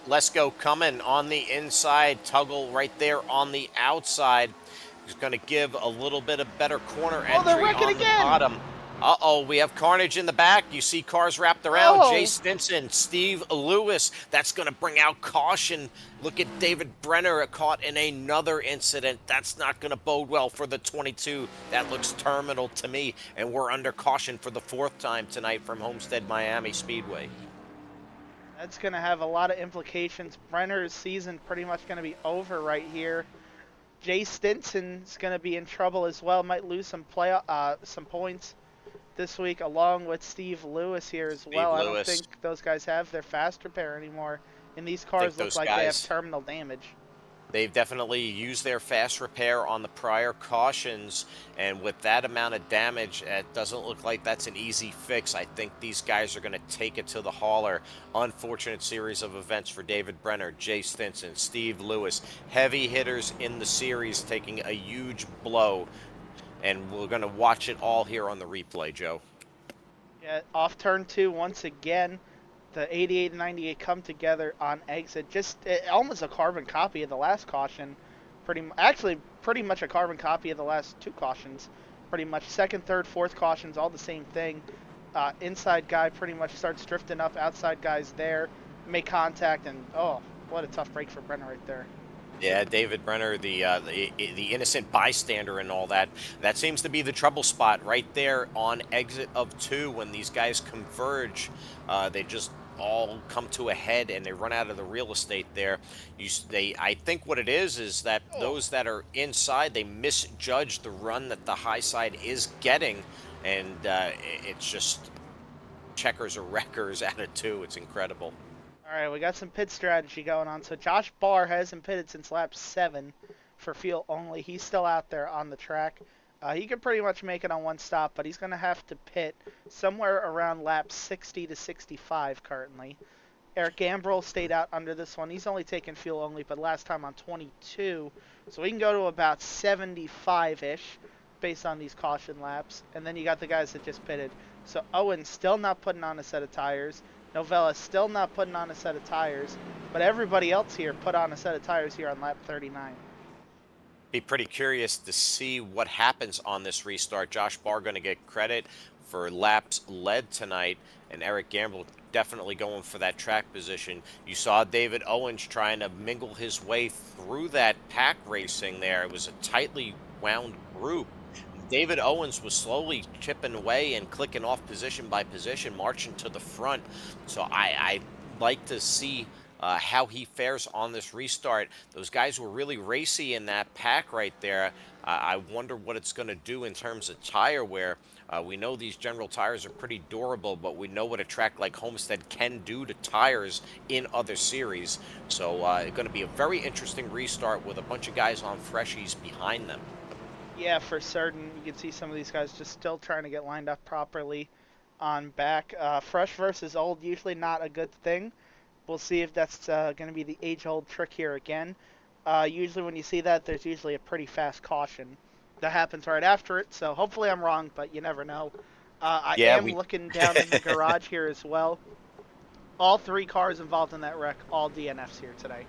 Lesko coming on the inside. Tuggle right there on the outside. He's going to give a little bit of better corner entry on the bottom. Uh-oh, we have carnage in the back. You see cars wrapped around. Jay Stinson, Steve Lewis. That's going to bring out caution. Look at David Brenner caught in another incident. That's not going to bode well for the 22. That looks terminal to me. And we're under caution for the 4th time tonight from Homestead Miami Speedway. That's going to have a lot of implications. Brenner's season pretty much going to be over right here. Jay Stinson's going to be in trouble as well. Might lose some points this week, along with Steve Lewis here as well. I don't think those guys have their fast repair anymore. And these cars look like they have terminal damage. They've definitely used their fast repair on the prior cautions, and with that amount of damage, it doesn't look like that's an easy fix. I think these guys are going to take it to the hauler. Unfortunate series of events for David Brenner, Jay Stinson, Steve Lewis, heavy hitters in the series taking a huge blow, and we're going to watch it all here on the replay, Joe. Yeah, off turn 2 once again. The 88 and 98 come together on exit. Just almost a carbon copy of the last caution. Actually, pretty much a carbon copy of the last 2 cautions. Pretty much second, third, fourth cautions, all the same thing. Inside guy pretty much starts drifting up. Outside guy's there, make contact, and oh, what a tough break for Brenner right there. Yeah, David Brenner, the innocent bystander and all that. That seems to be the trouble spot right there on exit of 2 when these guys converge. They just all come to a head and they run out of the real estate there. I think what it is that those that are inside, they misjudge the run that the high side is getting, and it's just checkers or wreckers out of 2. It's incredible. All right, we got some pit strategy going on. So Josh Barr hasn't pitted since lap 7 for fuel only. He's still out there on the track. He can pretty much make it on 1 stop, but he's going to have to pit somewhere around lap 60 to 65 currently. Eric Gambrell stayed out under this one. He's only taken fuel only, but last time on 22. So we can go to about 75-ish based on these caution laps. And then you got the guys that just pitted. So Owen still not putting on a set of tires. Novella still not putting on a set of tires, but everybody else here put on a set of tires here on lap 39. Be pretty curious to see what happens on this restart. Josh Barr going to get credit for laps led tonight, and Eric Gamble definitely going for that track position. You saw David Owens trying to mingle his way through that pack racing there. It was a tightly wound group. David Owens was slowly chipping away and clicking off position by position, marching to the front. So I like to see how he fares on this restart. Those guys were really racy in that pack right there. I wonder what it's going to do in terms of tire wear. We know these General tires are pretty durable, but we know what a track like Homestead can do to tires in other series. So it's going to be a very interesting restart with a bunch of guys on freshies behind them. Yeah, for certain. You can see some of these guys just still trying to get lined up properly on back. Fresh versus old, usually not a good thing. We'll see if that's going to be the age-old trick here again. Usually when you see that, there's usually a pretty fast caution that happens right after it. So hopefully I'm wrong, but you never know. I am looking down in the garage here as well. All 3 cars involved in that wreck, all DNFs here today.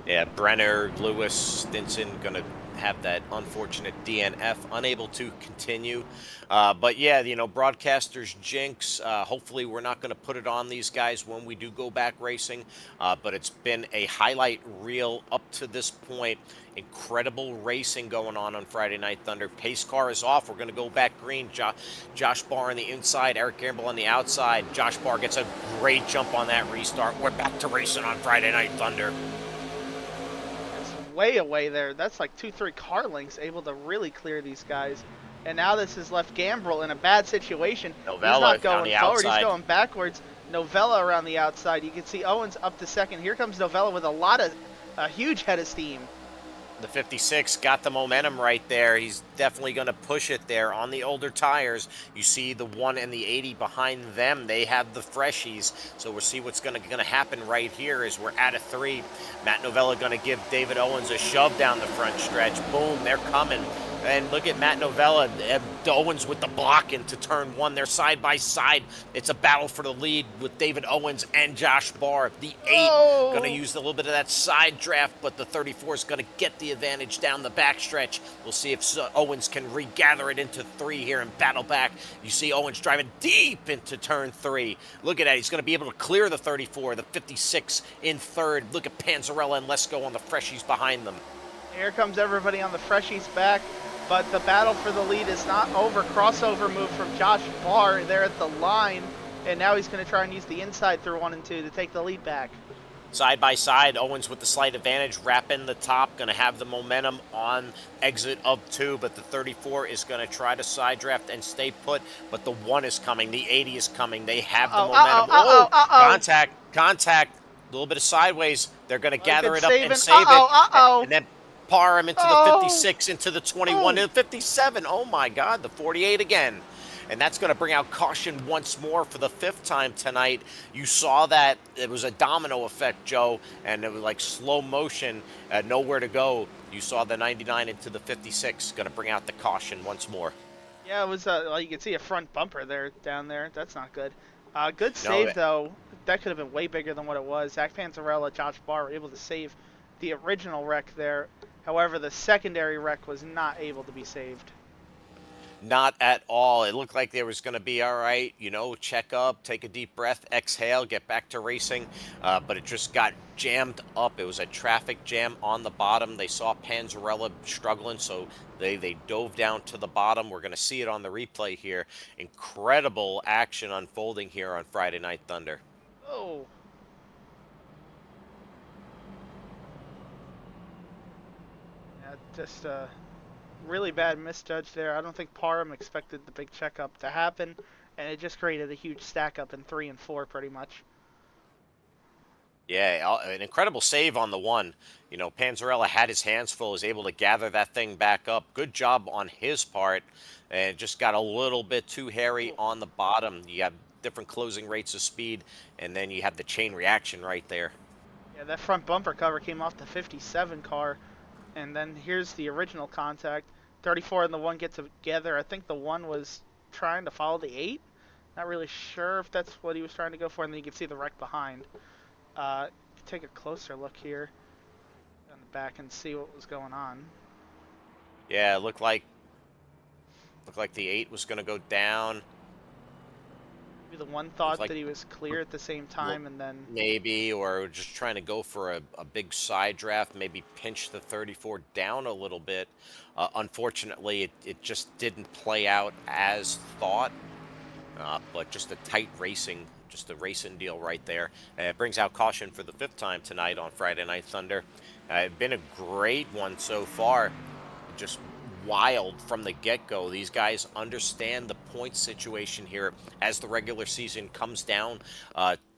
Yeah, Brenner, Lewis, Stinson going to have that unfortunate DNF, unable to continue. But yeah, you know, broadcasters jinx. Hopefully we're not going to put it on these guys when we do go back racing. But it's been a highlight reel up to this point. Incredible racing going on Friday Night Thunder. Pace car is off. We're going to go back green. Josh Barr on the inside, Eric Gamble on the outside. Josh Barr gets a great jump on that restart. We're back to racing on Friday Night Thunder. Way away there. That's like 2-3 car lengths able to really clear these guys. And now this has left Gambrell in a bad situation. Novella he's not going on the forward, outside. He's going backwards. Novella around the outside. You can see Owens up to second. Here comes Novella with a huge head of steam. The 56 got the momentum right there. He's definitely going to push it there on the older tires. You see the 1 and the 80 behind them. They have the freshies. So we'll see what's going to happen right here as we're at a 3. Matt Novella going to give David Owens a shove down the front stretch. Boom, they're coming. And look at Matt Novella, Owens with the block into turn 1. They're side by side. It's a battle for the lead with David Owens and Josh Barr. The 8 going to use a little bit of that side draft, but the 34 is going to get the advantage down the backstretch. We'll see if Owens can regather it into 3 here and battle back. You see Owens driving deep into turn 3. Look at that. He's going to be able to clear the 34, the 56 in 3rd. Look at Panzarella and Lesko on the freshies behind them. Here comes everybody on the freshies back. But the battle for the lead is not over. Crossover move from Josh Barr there at the line. And now he's going to try and use the inside through 1 and 2 to take the lead back. Side by side, Owens with the slight advantage, wrapping the top, going to have the momentum on exit of 2, but the 34 is going to try to side draft and stay put, but the 1 is coming, the 80 is coming, they have the momentum. Contact, a little bit of sideways, they're going to gather it up and save it, and then par him into the 56, into the 21, and the 57. Oh my God, the 48 again. And that's going to bring out caution once more for the 5th time tonight. You saw that. It was a domino effect, Joe, and it was like slow motion, nowhere to go. You saw the 99 into the 56, going to bring out the caution once more. Yeah, it was, well, you can see a front bumper there, down there. That's not good. Good No, save, though. That could have been way bigger than what it was. Zach Panzarella, Josh Barr were able to save the original wreck there. However, the secondary wreck was not able to be saved. not at all. It looked like there was going to be all right, check up, take a deep breath, exhale, get back to racing. But it just got jammed up. It was a traffic jam on the bottom. They saw Panzarella struggling, so they dove down to the bottom. We're going to see it on the replay here. Incredible action unfolding here on Friday Night Thunder. Oh. Yeah, just really bad misjudge there. I don't think Parham expected the big checkup to happen, and it just created a huge stack up in 3 and 4 pretty much. Yeah, an incredible save on the one. Panzarella had his hands full, was able to gather that thing back up. Good job on his part, and just got a little bit too hairy on the bottom. You have different closing rates of speed, and then you have the chain reaction right there. Yeah, that front bumper cover came off the 57 car, and then here's the original contact. 34 and the 1 get together. I think the 1 was trying to follow the 8. Not really sure if that's what he was trying to go for, and then you can see the wreck behind. Take a closer look here on the back and see what was going on. Yeah, it looked like the 8 was going to go down. Maybe the 1 thought like, that he was clear at the same time, and then maybe, or just trying to go for a big side draft, maybe pinch the 34 down a little bit. Unfortunately, it just didn't play out as thought, but just a racing deal right there. It brings out caution for the 5th time tonight on Friday Night Thunder. It's been a great one so far. Just wild from the get-go. These guys understand the point situation here as the regular season comes down.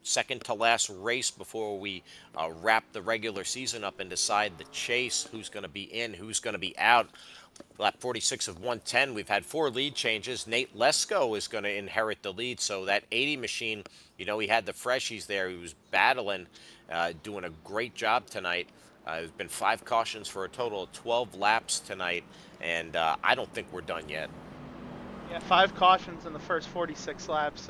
Second to last race before we wrap the regular season up and decide the chase, who's going to be in, who's going to be out. Lap 46 of 110, we've had 4 lead changes. Nate Lesko is going to inherit the lead, so that 80 machine, he had the freshies there. He was battling, doing a great job tonight. There's been 5 cautions for a total of 12 laps tonight, and I don't think we're done yet. yeah, 5 cautions in the first 46 laps.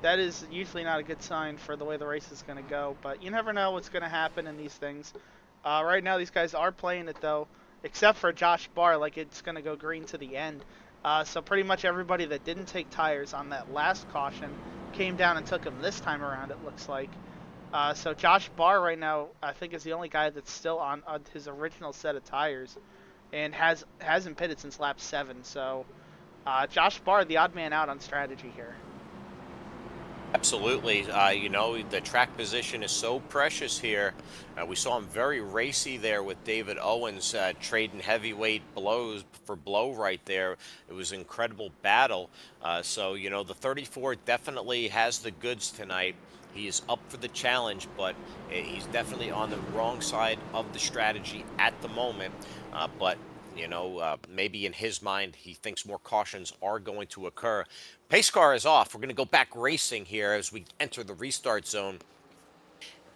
That is usually not a good sign for the way the race is going to go, but you never know what's going to happen in these things. Right now, these guys are playing it, though, except for Josh Barr, like it's going to go green to the end. So pretty much everybody that didn't take tires on that last caution came down and took them this time around, it looks like. So Josh Barr right now, I think, is the only guy that's still on his original set of tires and hasn't pitted since lap 7. So Josh Barr, the odd man out on strategy here. Absolutely. The track position is so precious here. We saw him very racy there with David Owens trading heavyweight blows for blow right there. It was an incredible battle. So, the 34 definitely has the goods tonight. He is up for the challenge, but he's definitely on the wrong side of the strategy at the moment. But maybe in his mind, he thinks more cautions are going to occur. Pace car is off. We're going to go back racing here as we enter the restart zone.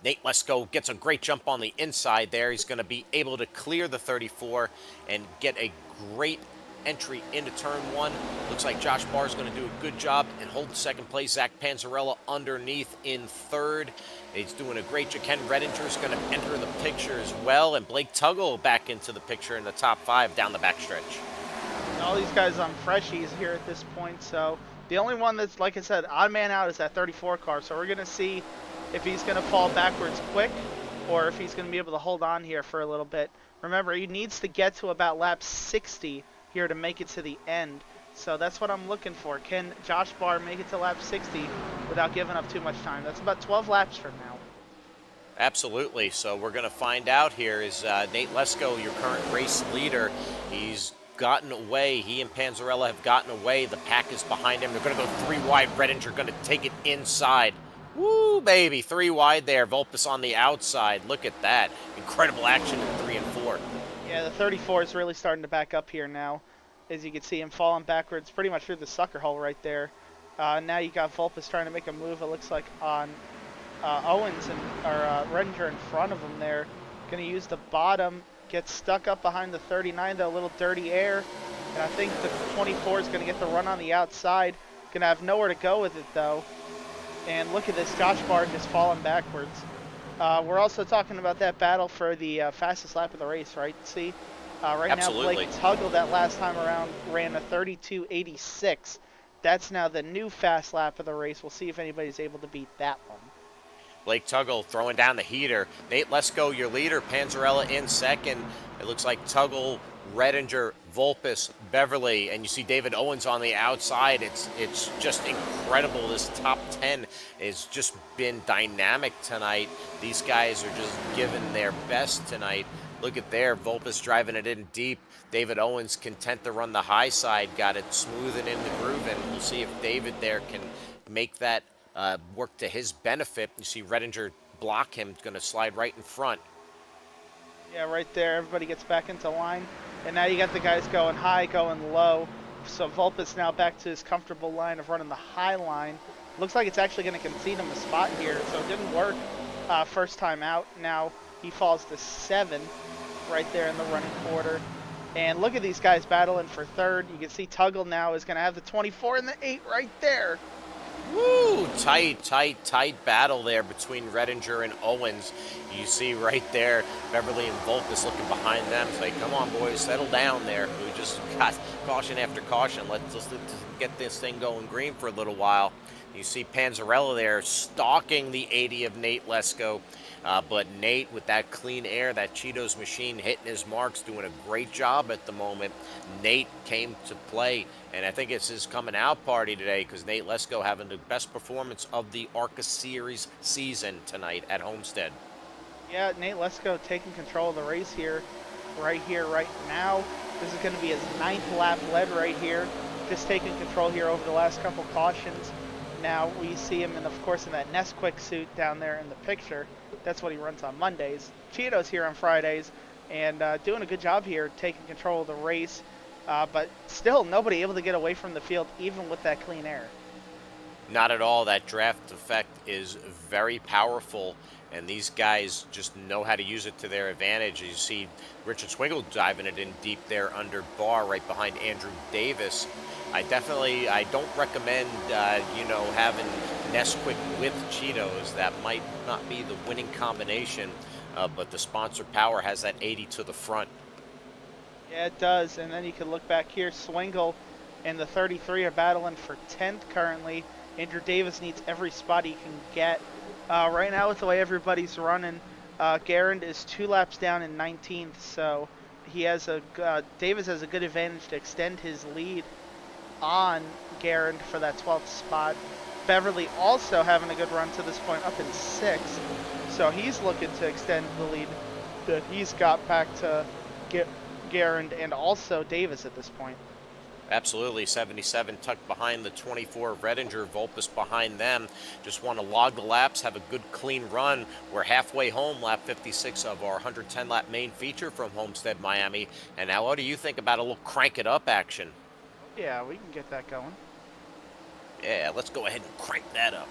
Nate Lesko gets a great jump on the inside there. He's going to be able to clear the 34 and get a great entry into turn 1. Looks like Josh Barr is going to do a good job and hold the 2nd place. Zach Panzarella underneath in 3rd. He's doing a great job. Ken Redinger is going to enter the picture as well, and Blake Tuggle back into the picture in the top 5 down the backstretch. All these guys on freshies here at this point, so the only one that's, like I said, odd man out is that 34 car. So we're going to see if he's going to fall backwards quick or if he's going to be able to hold on here for a little bit. Remember, he needs to get to about lap 60 here to make it to the end. So that's what I'm looking for. Can Josh Barr make it to lap 60 without giving up too much time? That's about 12 laps from now. Absolutely. So we're going to find out here is Nate Lesko, your current race leader. He's gotten away. He and Panzarella have gotten away. The pack is behind him. They're going to go 3 wide. Redinger going to take it inside. Woo, baby. 3 wide there. Volpus on the outside. Look at that. Incredible action in 3 and 4. Yeah, the 34 is really starting to back up here now. As you can see him falling backwards pretty much through the sucker hole right there. Now you got Volpus trying to make a move, it looks like, on Owens or Redinger in front of him there. Going to use the bottom. Gets stuck up behind the 39, though, a little dirty air. And I think the 24 is going to get the run on the outside. Going to have nowhere to go with it, though. And look at this, Josh Barr just falling backwards. We're also talking about that battle for the fastest lap of the race, right? See, right Absolutely. now Blake Tuggle that last time around ran a 32.86. That's now the new fast lap of the race. We'll see if anybody's able to beat that one. Blake Tuggle throwing down the heater. Nate Lesko, your leader. Panzarella in second. It looks like Tuggle, Redinger, Volpus, Beverly, and you see David Owens on the outside. It's just incredible. This top 10 has just been dynamic tonight. These guys are just giving their best tonight. Look at there, Volpus driving it in deep. David Owens content to run the high side, got it smooth and in the groove, and we'll see if David there can make that work to his benefit. You see Redinger block him, going to slide right in front. Yeah, right there. Everybody gets back into line. And now you got the guys going high, going low. So Volpus now back to his comfortable line of running the high line. Looks like it's actually going to concede him a spot here. So it didn't work first time out. Now he falls to 7 right there in the running quarter. And look at these guys battling for third. You can see Tuggle now is going to have the 24 and the 8 right there. Woo! Tight battle there between Redinger and Owens. You see right there, Beverly and Volpus looking behind them. Say, come on, boys, settle down there. We just got caution after caution. Let's get this thing going green for a little while. You see Panzarella there stalking the 80 of Nate Lesko. But Nate, with that clean air, that Cheetos machine hitting his marks, doing a great job at the moment. Nate came to play, and I think it's his coming out party today because Nate Lesko having the best performance of the ARCA Series season tonight at Homestead. Yeah, Nate Lesko taking control of the race here, right now. This is going to be his 9th lap led right here, just taking control here over the last couple cautions. Now we see him, of course, in that Nesquik suit down there in the picture. That's what he runs on Mondays. Cheetos here on Fridays, and doing a good job here, taking control of the race. But still, nobody able to get away from the field, even with that clean air. Not at all. That draft effect is very powerful, and these guys just know how to use it to their advantage. You see Richard Swingle diving it in deep there under Barr right behind Andrew Davis. I don't recommend, having Nesquik with Cheetos. That might not be the winning combination, but the sponsor power has that 80 to the front. Yeah, it does. And then you can look back here. Swingle and the 33 are battling for 10th currently. Andrew Davis needs every spot he can get. Right now, with the way everybody's running, Garand is 2 laps down in 19th, so he has Davis has a good advantage to extend his lead on Garand for that 12th spot. Beverly also having a good run to this point, up in 6th, so he's looking to extend the lead that he's got back to Garand and also Davis at this point. Absolutely, 77 tucked behind the 24 Redinger, Volpus behind them. Just want to log the laps, have a good clean run. We're halfway home, lap 56 of our 110-lap main feature from Homestead, Miami. And now what do you think about a little crank it up action? Yeah, we can get that going. Yeah, let's go ahead and crank that up.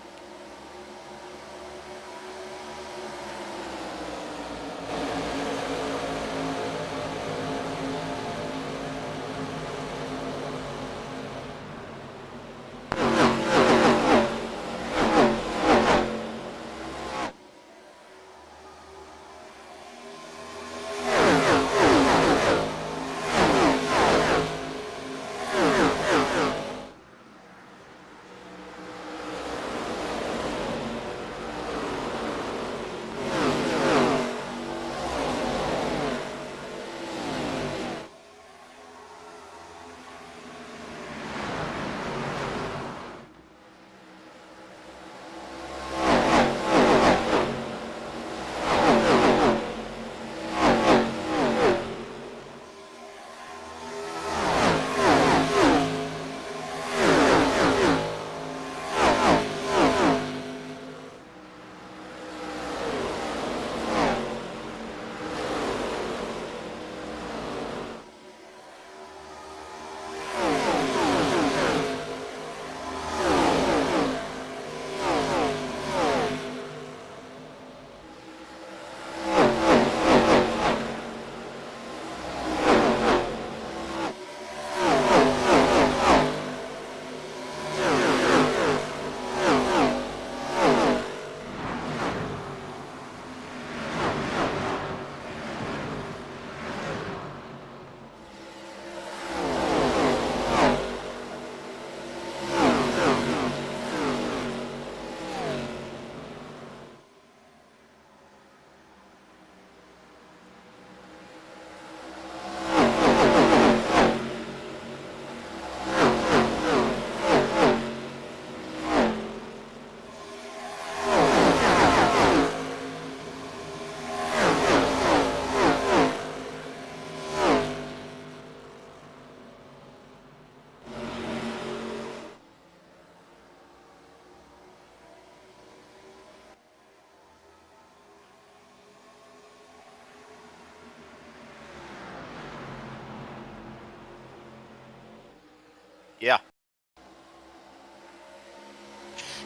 Yeah.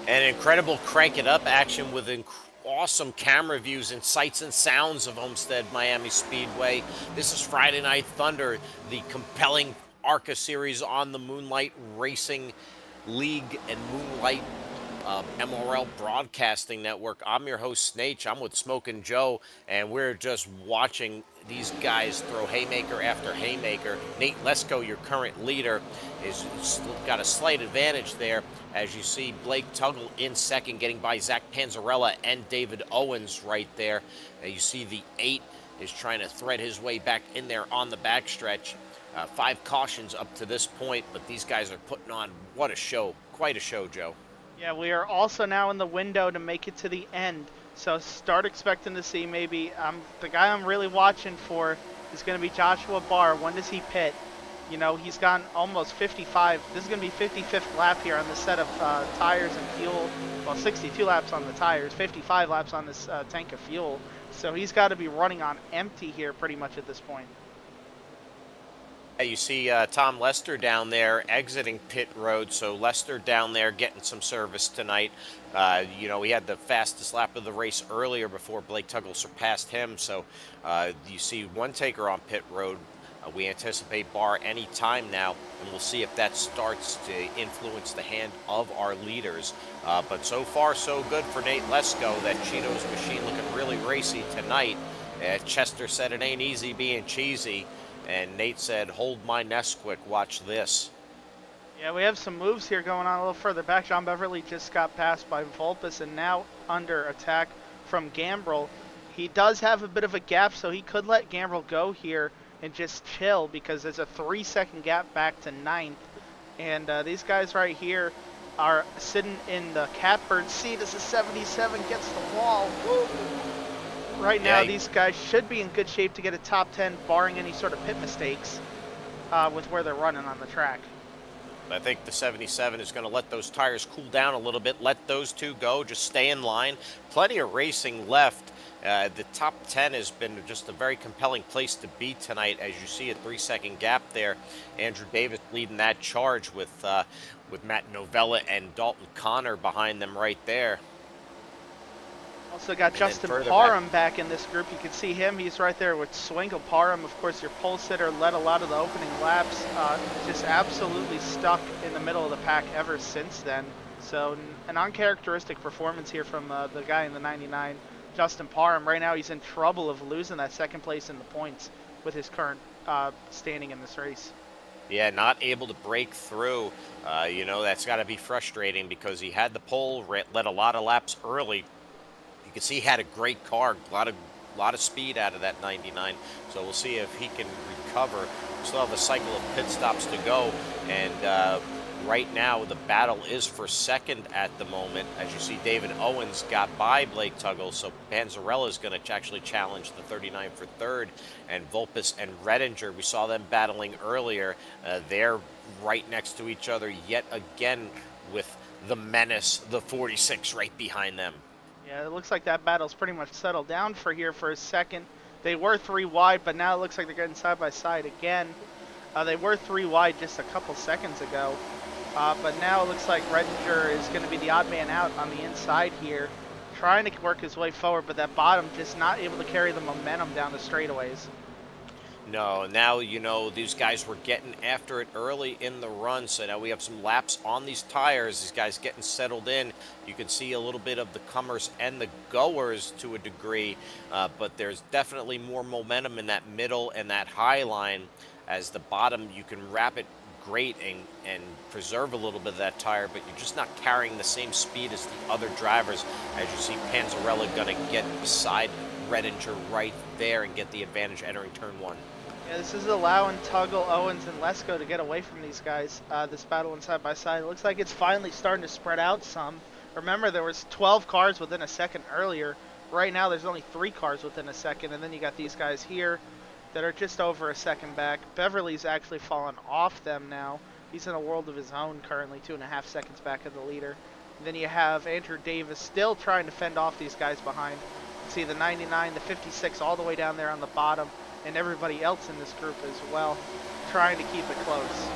An incredible crank it up action with awesome camera views and sights and sounds of Homestead Miami Speedway. This is Friday Night Thunder, the compelling ARCA series on the Moonlight Racing League and Moonlight MRL Broadcasting Network. I'm your host, Snake. I'm with Smokin' Joe, and we're just watching these guys throw haymaker after haymaker. Nate Lesko, your current leader, is got a slight advantage there. As you see, Blake Tuggle in second, getting by Zach Panzarella and David Owens right there. You see the 8 is trying to thread his way back in there on the backstretch. 5 cautions up to this point, but these guys are putting on what a show. Quite a show, Joe. Yeah, we are also now in the window to make it to the end. So start expecting to see maybe the guy I'm really watching for is going to be Joshua Barr. When does he pit? You know, he's gone almost 55. This is going to be 55th lap here on this set of tires and fuel. Well, 62 laps on the tires, 55 laps on this tank of fuel. So he's got to be running on empty here pretty much at this point. You see Tom Lester down there exiting pit road, so Lester down there getting some service tonight. You know, he had the fastest lap of the race earlier before Blake Tuggle surpassed him, so you see one taker on pit road. We anticipate Barr any time now, and we'll see if that starts to influence the hand of our leaders. But so far, so good for Nate Lesko. That Cheetos machine looking really racy tonight. Chester said it ain't easy being cheesy. And Nate said, hold my Nesquik, watch this. Yeah, we have some moves here going on a little further back. John Beverly just got passed by Vulpes and now under attack from Gambrel. He does have a bit of a gap, so he could let Gambrel go here and just chill because there's a 3-second gap back to 9th. And these guys right here are sitting in the catbird seat as the 77 gets the wall. Woo! Right now, these guys should be in good shape to get a top 10, barring any sort of pit mistakes with where they're running on the track. I think the 77 is going to let those tires cool down a little bit, let those two go, just stay in line. Plenty of racing left. The top 10 has been just a very compelling place to be tonight. As you see, a 3-second gap there. Andrew Davis leading that charge with Matt Novella and Dalton Connor behind them right there. Also got Justin Parham back in this group. You can see him. He's right there with Swingle. Parham, of course, your pole sitter, led a lot of the opening laps. Just absolutely stuck in the middle of the pack ever since then. So an uncharacteristic performance here from the guy in the 99, Justin Parham. Right now he's in trouble of losing that second place in the points with his current standing in this race. Yeah, not able to break through. You know, that's got to be frustrating because he had the pole, led a lot of laps early. You can see he had a great car, a lot of speed out of that 99. So we'll see if he can recover. We still have a cycle of pit stops to go, and right now the battle is for second at the moment. As you see, David Owens got by Blake Tuggle, so Panzarella is going to actually challenge the 39 for third, and Vulpes and Redinger, we saw them battling earlier. They're right next to each other yet again with the menace, the 46, right behind them. Yeah, it looks like that battle's pretty much settled down for here for a second. They were 3 wide, but now it looks like they're getting side by side again. They were 3 wide just a couple seconds ago, but now it looks like Redinger is going to be the odd man out on the inside here, trying to work his way forward, but that bottom just not able to carry the momentum down the straightaways. No, now, you know, these guys were getting after it early in the run, so now we have some laps on these tires. These guys getting settled in. You can see a little bit of the comers and the goers to a degree, but there's definitely more momentum in that middle and that high line. As the bottom, you can wrap it great and preserve a little bit of that tire, but you're just not carrying the same speed as the other drivers. As you see, Panzarella going to get beside Redinger right there and get the advantage entering turn 1. Yeah, this is allowing Tuggle, Owens, and Lesko to get away from these guys. This battle in side by side. It looks like it's finally starting to spread out some. Remember, there was 12 cars within a second earlier. Right now, there's only 3 cars within a second, and then you got these guys here that are just over a second back. Beverly's actually fallen off them now. He's in a world of his own currently, 2.5 seconds back of the leader. And then you have Andrew Davis still trying to fend off these guys behind. You see the 99, the 56 all the way down there on the bottom, and everybody else in this group as well, trying to keep it close.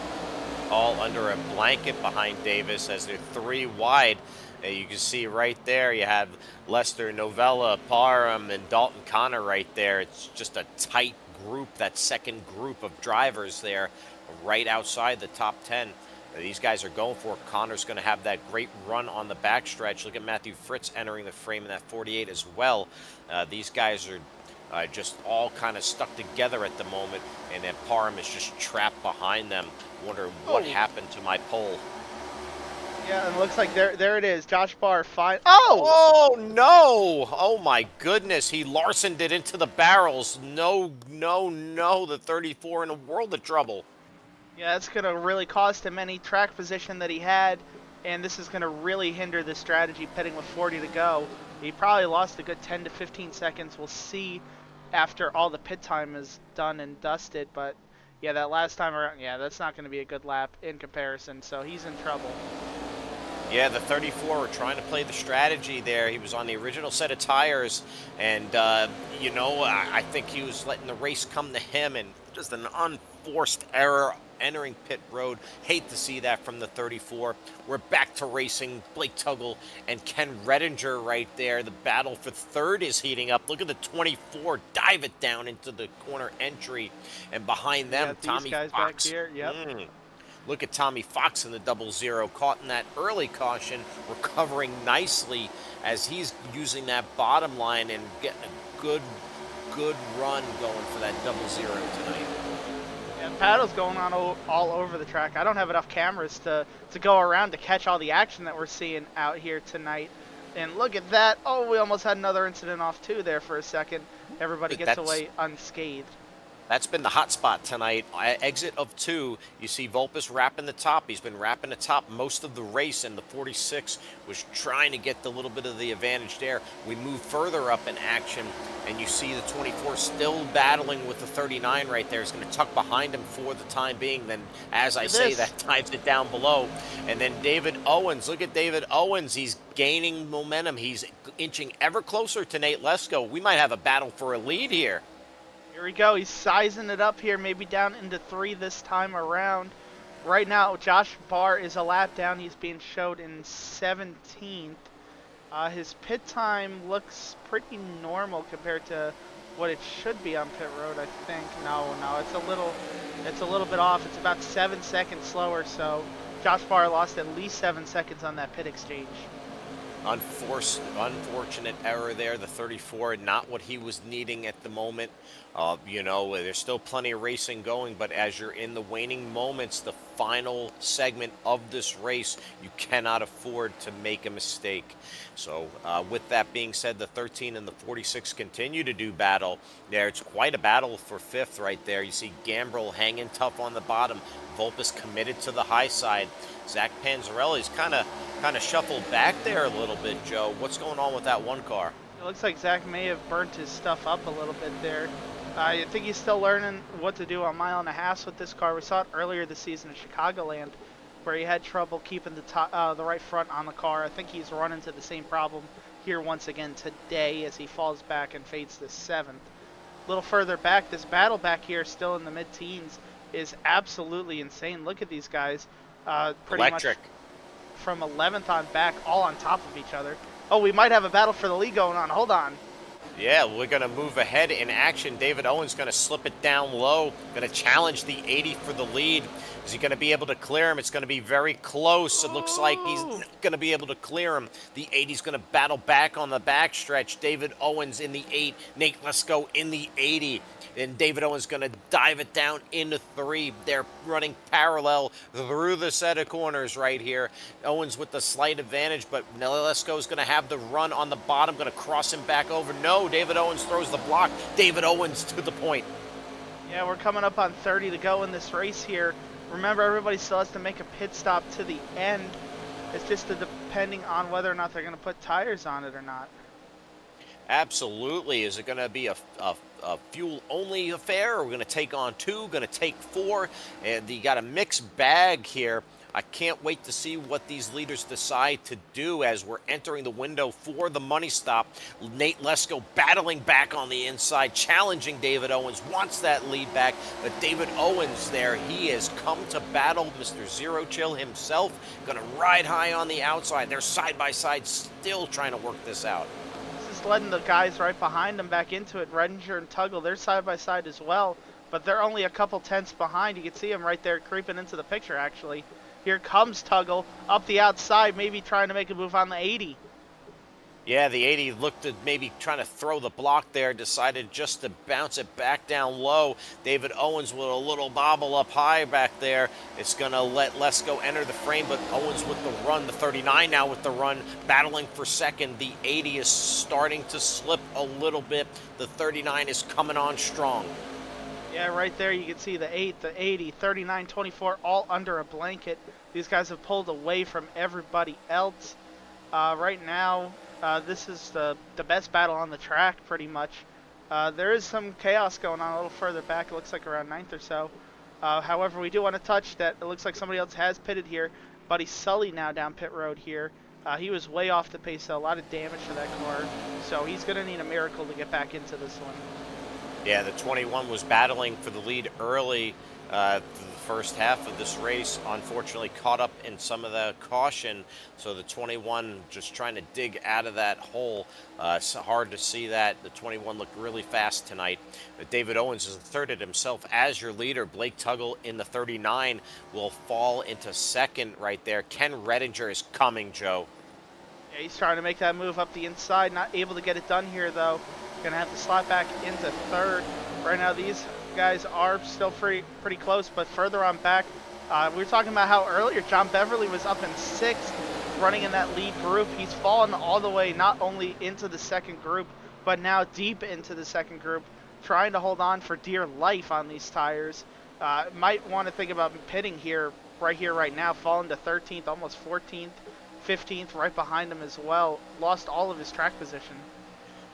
all under a blanket behind Davis as they're 3 wide. You can see right there you have Lester, Novella, Parham, and Dalton Connor right there. It's just a tight group, that second group of drivers there right outside the top 10. These guys are going for it. Connor's going to have that great run on the backstretch. Look at Matthew Fritz entering the frame in that 48 as well. These guys are just all kind of stuck together at the moment, and then Parham is just trapped behind them. Wonder what happened to my pole. Yeah, and it looks like there it is. Josh Barr fine. Oh! Oh no! Oh my goodness! He Larsoned it into the barrels. No, no, no! The 34 in a world of trouble. Yeah, that's going to really cost him any track position that he had, and this is going to really hinder the strategy pitting with 40 to go. He probably lost a good 10 to 15 seconds. We'll see after all the pit time is done and dusted, but yeah, that last time around, yeah, that's not going to be a good lap in comparison, so he's in trouble. Yeah, the 34 were trying to play the strategy there. He was on the original set of tires, and, you know, I think he was letting the race come to him, and just an unforced error entering pit road. Hate to see that from the 34. We're back to racing. Blake Tuggle and Ken Redinger right there. The battle for third is heating up. Look at the 24 dive it down into the corner entry, and behind them, Tommy guys Fox. back here. Yep. Look at Tommy Fox in the 00, caught in that early caution, recovering nicely as he's using that bottom line and getting a good run going for that 00 tonight. Yeah, paddles going on all over the track. I don't have enough cameras to go around to catch all the action that we're seeing out here tonight. And look at that. Oh, we almost had another incident off too there for a second. Everybody gets away unscathed. That's been the hot spot tonight. Exit of 2, you see Vulpes wrapping the top. He's been wrapping the top most of the race, and the 46 was trying to get the little bit of the advantage there. We move further up in action, and you see the 24 still battling with the 39 right there. He's going to tuck behind him for the time being. Then, as I say, that times it down below. And then David Owens. Look at David Owens. He's gaining momentum. He's inching ever closer to Nate Lesko. We might have a battle for a lead here. Here we go. He's sizing it up here, maybe down into 3 this time around. Right now, Josh Barr is a lap down. He's being showed in 17th. His pit time looks pretty normal compared to what it should be on pit road, I think. No, it's a little bit off. It's about 7 seconds slower, so Josh Barr lost at least 7 seconds on that pit exchange. Unfortunate error there. The 34, not what he was needing at the moment. You know, there's still plenty of racing going, but as you're in the waning moments, the final segment of this race, you cannot afford to make a mistake. So with that being said, the 13 and the 46 continue to do battle there. It's quite a battle for 5th right there. You see Gambrill hanging tough on the bottom. Vulpes committed to the high side. Zach Panzarelli's kind of shuffled back there a little bit, Joe. What's going on with that one car? It looks like Zach may have burnt his stuff up a little bit there. I think he's still learning what to do on 1.5 miles with this car. We saw it earlier this season in Chicagoland, where he had trouble keeping the right front on the car. I think he's run into the same problem here once again today as he falls back and fades to 7th. A little further back, this battle back here, still in the mid-teens, is absolutely insane. Look at these guys. Pretty Electric. much from 11th on back, all on top of each other. Oh, we might have a battle for the lead going on. Hold on. Yeah, we're going to move ahead in action. David Owens going to slip it down low, going to challenge the 80 for the lead. Is he going to be able to clear him? It's going to be very close. It looks like he's not going to be able to clear him. The 80's going to battle back on the backstretch. David Owens in the 8, Nate Lesko in the 80. And David Owens going to dive it down into 3. They're running parallel through the set of corners right here. Owens with the slight advantage, but Lesko is going to have the run on the bottom, going to cross him back over. No, David Owens throws the block. David Owens to the point. Yeah, we're coming up on 30 to go in this race here. Remember, everybody still has to make a pit stop to the end. It's just depending on whether or not they're going to put tires on it or not. Absolutely. Is it going to be a fuel-only affair? Or we're going to take on 2, going to take 4, and you got a mixed bag here I can't wait to see what these leaders decide to do as we're entering the window for the money stop. Nate Lesko battling back on the inside, challenging David Owens, wants that lead back, but David Owens there, he has come to battle. Mr. Zero Chill himself going to ride high on the outside. They're side by side, still trying to work this out. This is letting the guys right behind them back into it. Redinger and Tuggle, they're side by side as well, but they're only a couple tenths behind. You can see them right there creeping into the picture, actually. Here comes Tuggle up the outside, maybe trying to make a move on the 80. Yeah, the 80 looked at maybe trying to throw the block there, decided just to bounce it back down low. David Owens with a little bobble up high back there. It's going to let Lesko enter the frame, but Owens with the run. The 39 now with the run, battling for second. The 80 is starting to slip a little bit. The 39 is coming on strong. Yeah, right there you can see the 8, the 80, 39, 24, all under a blanket. These guys have pulled away from everybody else. Right now, this is the best battle on the track, pretty much. There is some chaos going on a little further back. It looks like around 9th or so. However, we do want to touch that it looks like somebody else has pitted here. Buddy Sully now down pit road here. He was way off the pace, so a lot of damage to that car. So he's going to need a miracle to get back into this one. Yeah, the 21 was battling for the lead early through the first half of this race. Unfortunately, caught up in some of the caution. So the 21 just trying to dig out of that hole. It's hard to see that. The 21 looked really fast tonight. But David Owens has asserted himself as your leader. Blake Tuggle in the 39 will fall into second right there. Ken Redinger is coming, Joe. Yeah, he's trying to make that move up the inside. Not able to get it done here, though. Gonna have to slot back into third. Right now, these guys are still pretty close, but further on back, we were talking about how earlier John Beverly was up in 6th, running in that lead group. He's fallen all the way, not only into the second group, but now deep into the second group, trying to hold on for dear life on these tires. Might want to think about pitting here, right now, falling to 13th, almost 14th, 15th, right behind him as well. Lost all of his track position.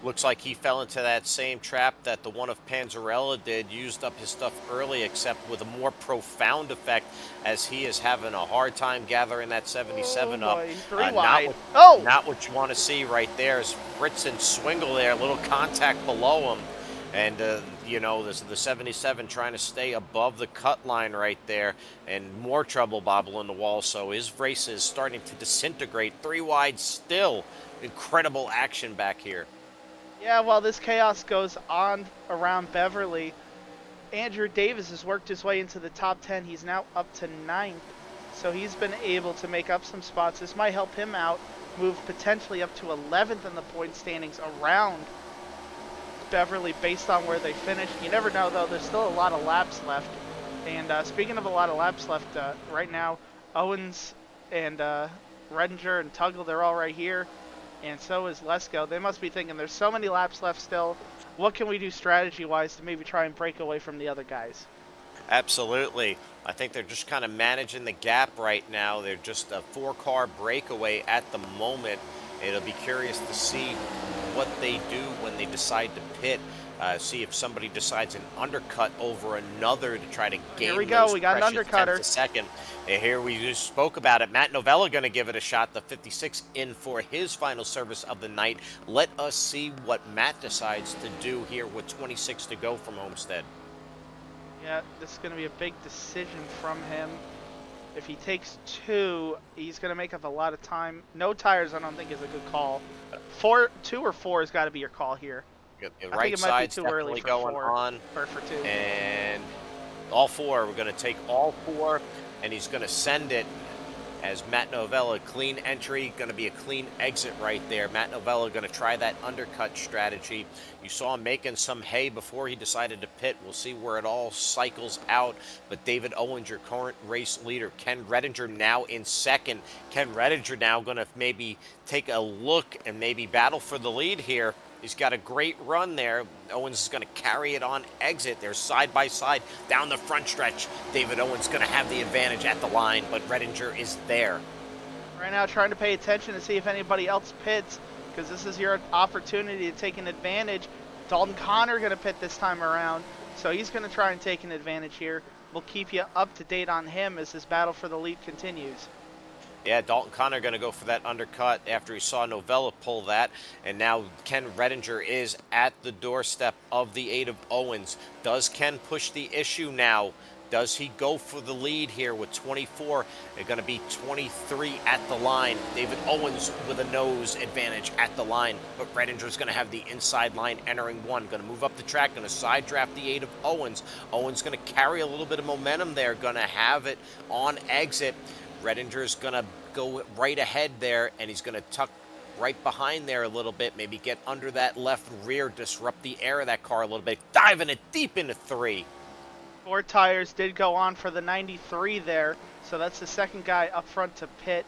Looks like he fell into that same trap that the one of Panzarella did, used up his stuff early, except with a more profound effect, as he is having a hard time gathering that 77 up. Not what you want to see right there is Fritz and Swingle there, a little contact below him. And, you know, this the 77 trying to stay above the cut line right there, and more trouble bobbling the wall. So his race is starting to disintegrate. 3 wide still. Incredible action back here. Yeah, while this chaos goes on around Beverly, Andrew Davis has worked his way into the top 10. He's now up to 9th, so he's been able to make up some spots. This might help him out, move potentially up to 11th in the point standings around Beverly based on where they finish. You never know, though. There's still a lot of laps left. And speaking of a lot of laps left, right now, Owens and Redinger and Tuggle, they're all right here. And so is Lesko. They must be thinking there's so many laps left still. What can we do strategy-wise to maybe try and break away from the other guys? Absolutely. I think they're just kind of managing the gap right now. They're just a 4-car breakaway at the moment. It'll be curious to see what they do when they decide to pit. See if somebody decides an undercut over another to try to gain. Here we go. We got an undercutter. Second. And here we just spoke about it. Matt Novella going to give it a shot. The 56 in for his final service of the night. Let us see what Matt decides to do here with 26 to go from Homestead. Yeah, this is going to be a big decision from him. If he takes 2, he's going to make up a lot of time. No tires, I don't think, is a good call. 2 or 4 has got to be your call here. The right side's definitely going on. For 2. And all 4. We're going to take all 4, and he's going to send it as Matt Novella. Clean entry, going to be a clean exit right there. Matt Novella going to try that undercut strategy. You saw him making some hay before he decided to pit. We'll see where it all cycles out. But David Owens, your current race leader. Ken Redinger now in second. Ken Redinger now going to maybe take a look and maybe battle for the lead here. He's got a great run there. Owens is going to carry it on exit. They're side by side down the front stretch. David Owens going to have the advantage at the line, but Redinger is there. Right now trying to pay attention to see if anybody else pits, because this is your opportunity to take an advantage. Dalton Connor going to pit this time around, so he's going to try and take an advantage here. We'll keep you up to date on him as this battle for the lead continues. Yeah, Dalton Connor going to go for that undercut after he saw Novella pull that. And now Ken Redinger is at the doorstep of the 8 of Owens. Does Ken push the issue now? Does he go for the lead here with 24? They're going to be 23 at the line. David Owens with a nose advantage at the line. But Redinger's going to have the inside line entering 1. Going to move up the track. Going to side draft the 8 of Owens. Owens going to carry a little bit of momentum there. Going to have it on exit. Redinger's going to go right ahead there, and he's going to tuck right behind there a little bit, maybe get under that left rear, disrupt the air of that car a little bit, diving it deep into 3. 4 tires did go on for the 93 there, so that's the second guy up front to pit.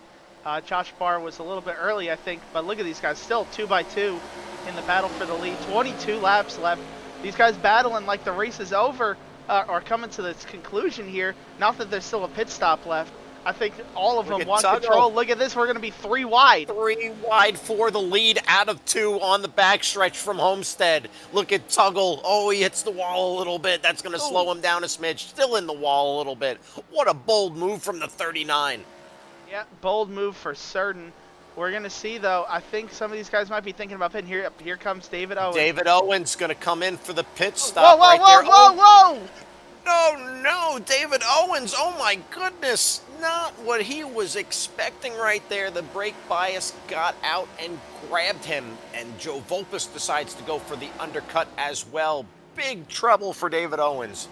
Josh Barr was a little bit early, I think, but look at these guys, still 2 by 2 in the battle for the lead. 22 laps left. These guys battling like the race is over, or coming to this conclusion here. Not that there's still a pit stop left. I think all of them want control. Look at this. We're going to be 3 wide. 3 wide for the lead out of 2 on the backstretch from Homestead. Look at Tuggle. Oh, he hits the wall a little bit. That's going to slow him down a smidge. Still in the wall a little bit. What a bold move from the 39. Yeah, bold move for certain. We're going to see, though, I think some of these guys might be thinking about pitting. Here comes David Owens. David Owens going to come in for the pit stop whoa, right there. Whoa! No, David Owens, oh my goodness, not what he was expecting right there. The brake bias got out and grabbed him, and Joe Volpus decides to go for the undercut as well. Big trouble for David Owens.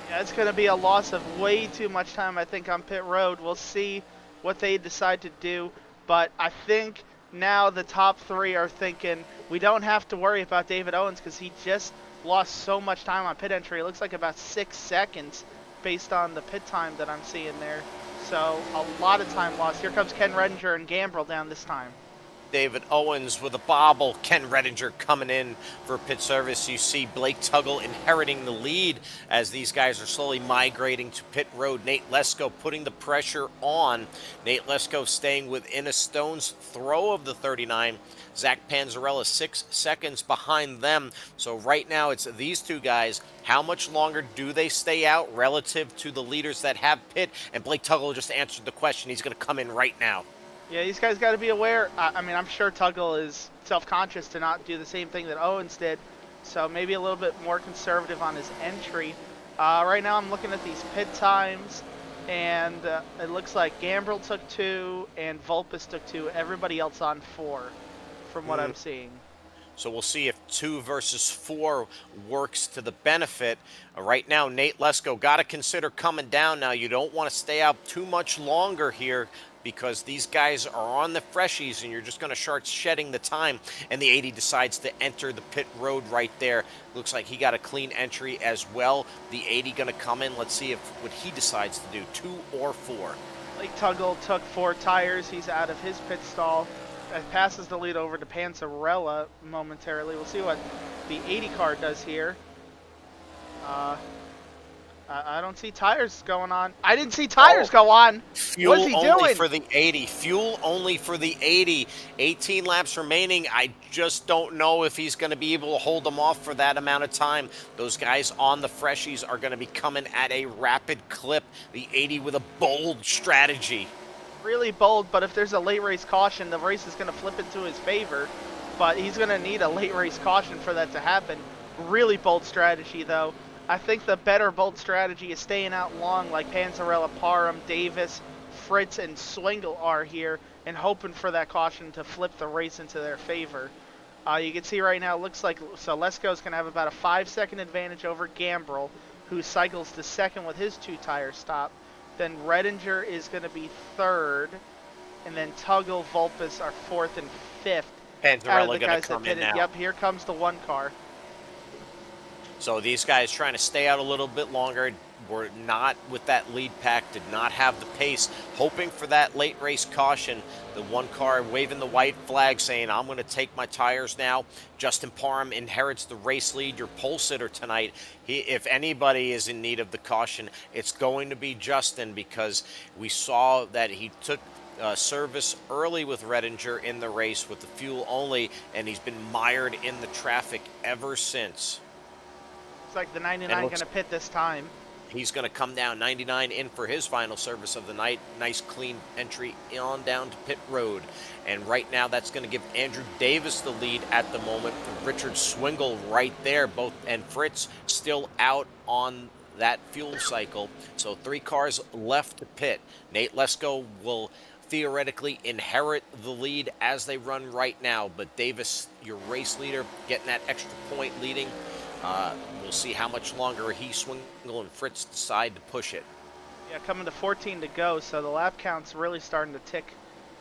Yeah, it's going to be a loss of way too much time, I think, on pit road. We'll see what they decide to do, but I think now the top 3 are thinking we don't have to worry about David Owens because he just lost so much time on pit entry. It looks like about 6 seconds based on the pit time that I'm seeing there. So a lot of time lost. Here comes Ken Redinger and Gambrel down this time. David Owens with a bobble. Ken Redinger coming in for pit service. You see Blake Tuggle inheriting the lead as these guys are slowly migrating to pit road. Nate Lesko putting the pressure on. Nate Lesko staying within a stone's throw of the 39. Zach Panzarella 6 seconds behind them. So right now it's these 2 guys. How much longer do they stay out relative to the leaders that have pit? And Blake Tuggle just answered the question. He's going to come in right now. Yeah, these guys got to be aware. I mean, I'm sure Tuggle is self-conscious to not do the same thing that Owens did, so maybe a little bit more conservative on his entry. Right now I'm looking at these pit times, and it looks like Gambrel took 2 and Volpus took 2. Everybody else on 4 from what I'm seeing. So we'll see if 2 versus 4 works to the benefit. Right now, Nate Lesko got to consider coming down now. You don't want to stay out too much longer here because these guys are on the freshies and you're just going to start shedding the time. And the 80 decides to enter the pit road right there. Looks like he got a clean entry as well. The 80 going to come in. Let's see if what he decides to do, 2 or 4. Blake Tuggle took 4 tires. He's out of his pit stall. Passes the lead over to Panzarella momentarily. We'll see what the 80 car does here. I don't see tires going on. I didn't see tires go on. Fuel What's he only doing? for the 80. Fuel only for the 80. 18 laps remaining. I just don't know if he's going to be able to hold them off for that amount of time. Those guys on the freshies are going to be coming at a rapid clip. The 80 with a bold strategy. Really bold, but if there's a late race caution, the race is going to flip into his favor. But he's going to need a late race caution for that to happen. Really bold strategy, though. I think the better bold strategy is staying out long like Panzarella, Parham, Davis, Fritz, and Swingle are here and hoping for that caution to flip the race into their favor. You can see right now, it looks like so Lesko's going to have about a 5-second advantage over Gambrel, who cycles to second with his 2-tire stop. Then Redinger is going to be 3rd, and then Tuggle, Volpus are 4th and 5th. Panzarella going to come in now. Yep, here comes the 1 car. So these guys trying to stay out a little bit longer. Were not with that lead pack, did not have the pace, hoping for that late race caution. The 1 car waving the white flag saying, I'm going to take my tires now. Justin Parham inherits the race lead, your pole sitter tonight. If anybody is in need of the caution, it's going to be Justin, because we saw that he took service early with Redinger in the race with the fuel only, and he's been mired in the traffic ever since. Looks like the 99 going to pit this time. He's going to come down 99 in for his final service of the night. Nice clean entry on down to pit road. And right now that's going to give Andrew Davis the lead at the moment. Richard Swingle right there, both, and Fritz still out on that fuel cycle. So 3 cars left to pit. Nate Lesko will theoretically inherit the lead as they run right now, but Davis, your race leader, getting that extra point leading. We'll see how much longer he, Swingle, and Fritz decide to push it. Yeah, coming to 14 to go, so the lap count's really starting to tick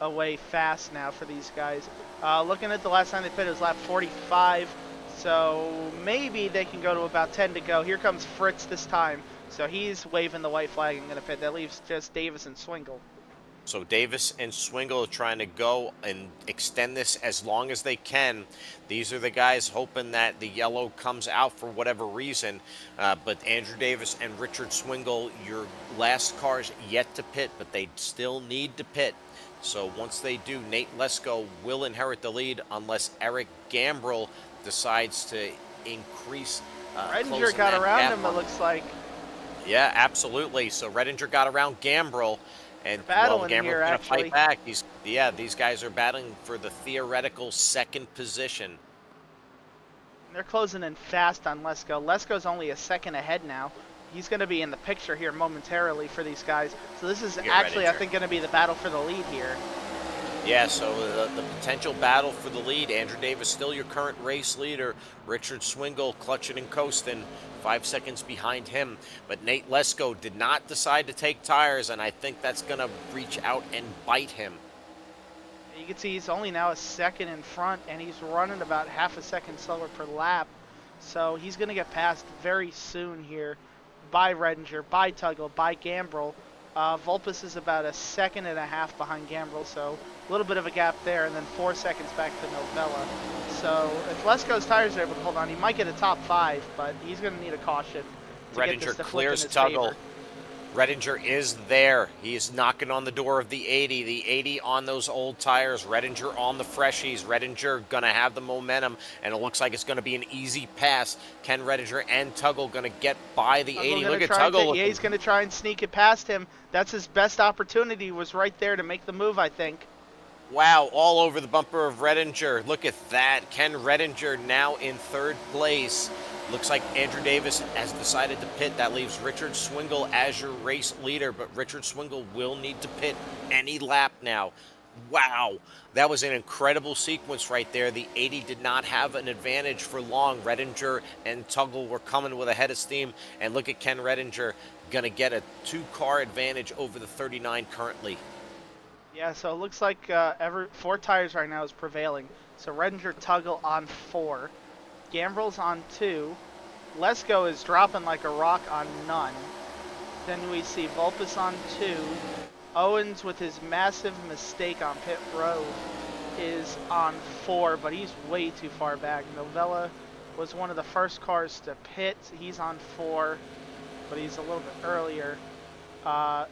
away fast now for these guys. Looking at the last time they pit, it was lap 45, so maybe they can go to about 10 to go. Here comes Fritz this time, so he's waving the white flag and going to pit. That leaves just Davis and Swingle. So Davis and Swingle are trying to go and extend this as long as they can. These are the guys hoping that the yellow comes out for whatever reason. But Andrew Davis and Richard Swingle, your last cars yet to pit, but they still need to pit. So once they do, Nate Lesko will inherit the lead unless Eric Gambrill decides to increase. Redinger got around him, it looks like. Yeah, absolutely. So Redinger got around Gambrill. And battling Gambrill's here, gonna actually. fight back. These guys are battling for the theoretical second position. They're closing in fast on Lesko. Lesko's only a second ahead now. He's going to be in the picture here momentarily for these guys. So this is actually, I think, going to be the battle for the lead here. Yeah, so the potential battle for the lead. Andrew Davis still your current race leader. Richard Swingle clutching and coasting, 5 seconds behind him. But Nate Lesko did not decide to take tires, and I think that's going to reach out and bite him. You can see he's only now a second in front, and he's running about half a second slower per lap. So he's going to get passed very soon here by Redinger, by Tuggle, by Gambrill. Vulpes is about a second and a half behind Gambrill, so a little bit of a gap there, and then 4 seconds back to Novella. So if Lesko's tires are able to hold on, he might get a top 5, but he's going to need a caution to get this Redinger to flip in clears his Tuggle. favor. Redinger is there. He is knocking on the door of the 80. The 80 on those old tires. Redinger on the freshies. Redinger going to have the momentum, and it looks like it's going to be an easy pass. Ken Redinger and Tuggle going to get by the 80. Look at Tuggle. Yeah, he's going to try and sneak it past him. That's his best opportunity, was right there to make the move, I think. Wow, all over the bumper of Redinger. Look at that. Ken Redinger now in 3rd place. Looks like Andrew Davis has decided to pit. That leaves Richard Swingle as your race leader, but Richard Swingle will need to pit any lap now. Wow, that was an incredible sequence right there. The 80 did not have an advantage for long. Redinger and Tuggle were coming with a head of steam, and look at Ken Redinger, going to get a 2-car advantage over the 39 currently. Yeah, so it looks like 4 tires right now is prevailing. So Redinger, Tuggle on 4. Gambrill's on 2. Lesko is dropping like a rock on none. Then we see Vulpes on 2. Owens, with his massive mistake on pit road, is on 4, but he's way too far back. Novella was one of the first cars to pit. He's on 4, but he's a little bit earlier.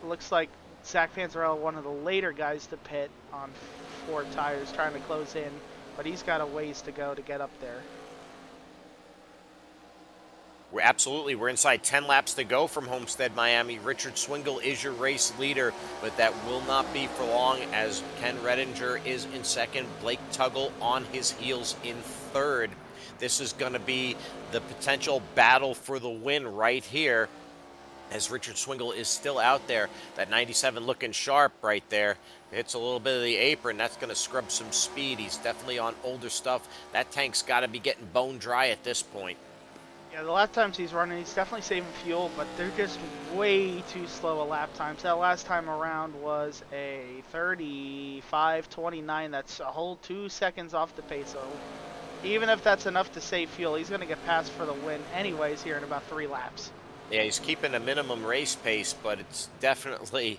Looks like Zach Panzarella, one of the later guys to pit on 4 tires, trying to close in, but he's got a ways to go to get up there. We're inside 10 laps to go from Homestead, Miami. Richard Swingle is your race leader, but that will not be for long as Ken Redinger is in 2nd. Blake Tuggle on his heels in 3rd. This is going to be the potential battle for the win right here, as Richard Swingle is still out there. That 97 looking sharp right there. Hits a little bit of the apron. That's going to scrub some speed. He's definitely on older stuff. That tank's got to be getting bone dry at this point. Yeah, the last times he's running, he's definitely saving fuel, but they're just way too slow a lap time. So that last time around was a 35.29. That's a whole 2 seconds off the pace. So even if that's enough to save fuel, he's going to get passed for the win anyways here in about 3 laps. Yeah, he's keeping a minimum race pace, but it's definitely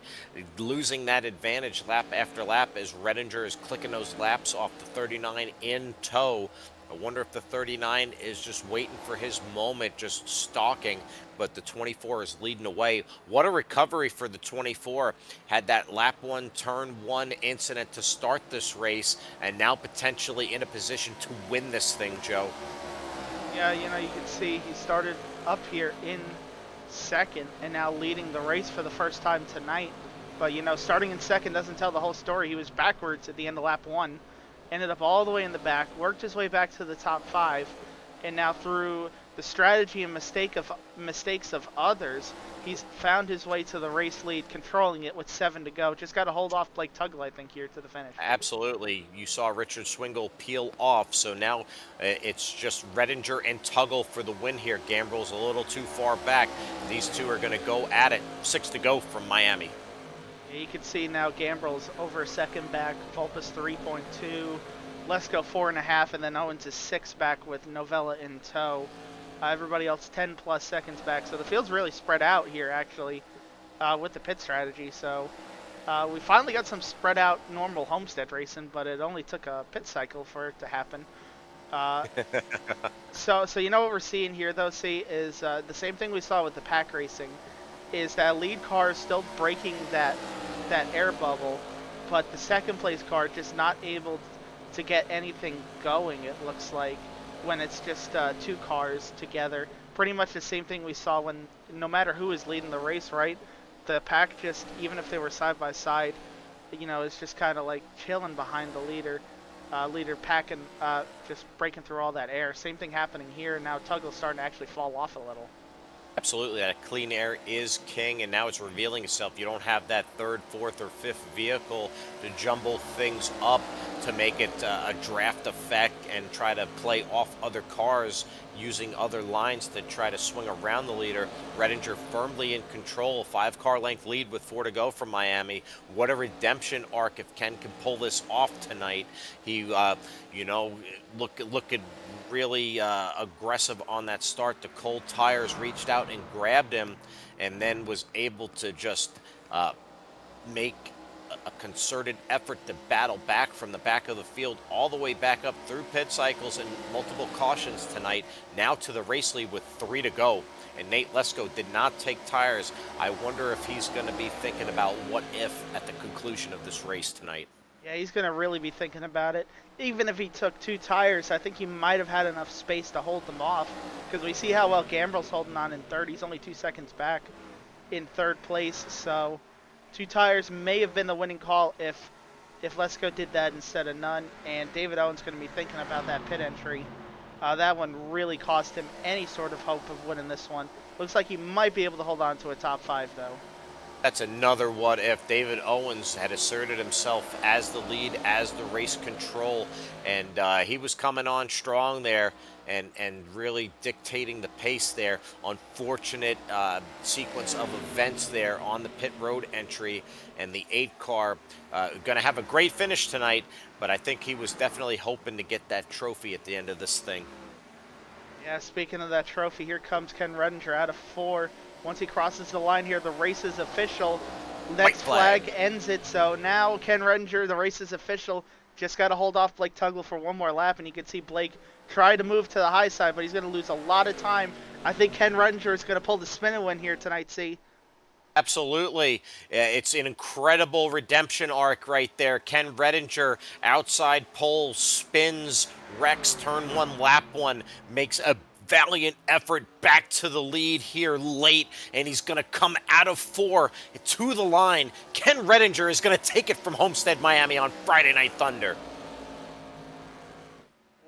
losing that advantage lap after lap as Redinger is clicking those laps off the 39 in tow. I wonder if the 39 is just waiting for his moment, just stalking, but the 24 is leading away. What a recovery for the 24. Had that lap 1, turn 1 incident to start this race, and now potentially in a position to win this thing, Joe. Yeah, you know, you can see he started up here in second and now leading the race for the first time tonight. But, you know, starting in second doesn't tell the whole story. He was backwards at the end of lap 1, ended up all the way in the back, worked his way back to the top 5, and now through the strategy and mistakes of others, he's found his way to the race lead, controlling it with 7 to go. Just got to hold off Blake Tuggle, I think, here to the finish. Absolutely. You saw Richard Swingle peel off, so now it's just Redinger and Tuggle for the win here. Gambrel's a little too far back. These two are going to go at it. 6 to go from Miami. Yeah, you can see now Gambrel's over a second back, Vulpes 3.2, Lesko 4.5, and then Owens is 6 back with Novella in tow. Everybody else 10 plus seconds back, so the field's really spread out here actually with the pit strategy. So we finally got some spread out normal Homestead racing, but it only took a pit cycle for it to happen. So you know what we're seeing here though, is the same thing we saw with the pack racing, is that lead car is still breaking that air bubble, but the second place car just not able to get anything going, it looks like, when it's just 2 cars together. Pretty much the same thing we saw when, no matter who is leading the race, right? The pack just, even if they were side by side, you know, it's just kind of like chilling behind the leader. Leader packing, just breaking through all that air. Same thing happening here. Now Tuggle's starting to actually fall off a little. Absolutely, that clean air is king, and now it's revealing itself. You don't have that 3rd, 4th, or 5th vehicle to jumble things up to make it a draft effect and try to play off other cars using other lines to try to swing around the leader. Redinger firmly in control, 5-car length lead with 4 to go from Miami. What a redemption arc if Ken can pull this off tonight. He, you know, looking really aggressive on that start. The cold tires reached out and grabbed him, and then was able to just make a concerted effort to battle back from the back of the field all the way back up through pit cycles and multiple cautions tonight, now to the race lead with 3 to go. And Nate Lesko did not take tires. I wonder if he's going to be thinking about what if at the conclusion of this race tonight. Yeah, he's going to really be thinking about it. Even if he took 2 tires, I think he might have had enough space to hold them off, because we see how well Gambrel's holding on in 3rd. He's only 2 seconds back in 3rd place, so 2 tires may have been the winning call if Lesko did that instead of none. And David Owen's going to be thinking about that pit entry. That one really cost him any sort of hope of winning this one. Looks like he might be able to hold on to a top 5 though. That's another what if. David Owens had asserted himself as the lead, as the race control, and he was coming on strong there and really dictating the pace there. Unfortunate sequence of events there on the pit road entry, and the 8 car going to have a great finish tonight, but I think he was definitely hoping to get that trophy at the end of this thing. Yeah, speaking of that trophy, here comes Ken Redinger out of 4. Once he crosses the line here, the race is official. Next flag ends it, so now Ken Redinger, the race is official. Just got to hold off Blake Tuggle for 1 more lap, and you can see Blake try to move to the high side, but he's going to lose a lot of time. I think Ken Redinger is going to pull the spin and win here tonight, see? Absolutely. It's an incredible redemption arc right there. Ken Redinger, outside pole, spins, wrecks, turn 1, lap 1, makes a valiant effort back to the lead here late, and he's going to come out of 4 to the line. Ken Redinger is going to take it from Homestead, Miami on Friday Night Thunder.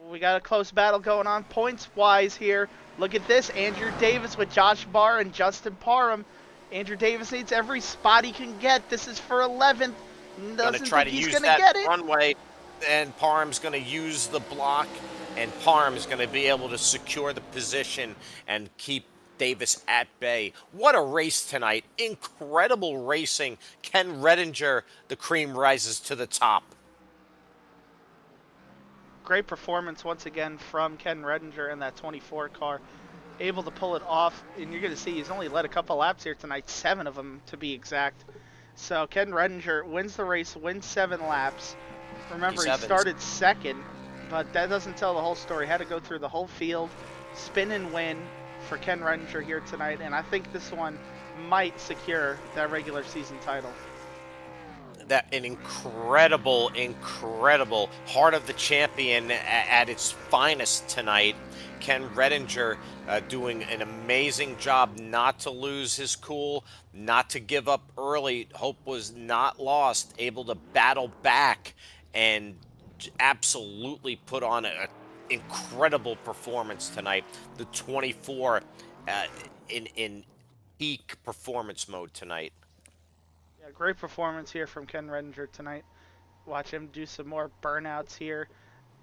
We got a close battle going on points-wise here. Look at this, Andrew Davis with Josh Barr and Justin Parham. Andrew Davis needs every spot he can get. This is for 11th. Doesn't think he's going to get it. Runway, and Parham's going to use the block, and Parham is going to be able to secure the position and keep Davis at bay. What a race tonight. Incredible racing. Ken Redinger, the cream rises to the top. Great performance once again from Ken Redinger in that 24 car. Able to pull it off, and you're going to see he's only led a couple laps here tonight, 7 of them to be exact. So Ken Redinger wins the race, wins 7 laps. Remember, he started 2nd, but that doesn't tell the whole story. Had to go through the whole field, spin and win for Ken Redinger here tonight, and I think this one might secure that regular season title. That an incredible heart of the champion at its finest tonight. Ken Redinger doing an amazing job not to lose his cool, not to give up early. Hope was not lost, able to battle back and absolutely put on a incredible performance tonight. The 24 uh, in peak performance mode tonight. Yeah, great performance here from Ken Redinger tonight. Watch him do some more burnouts here.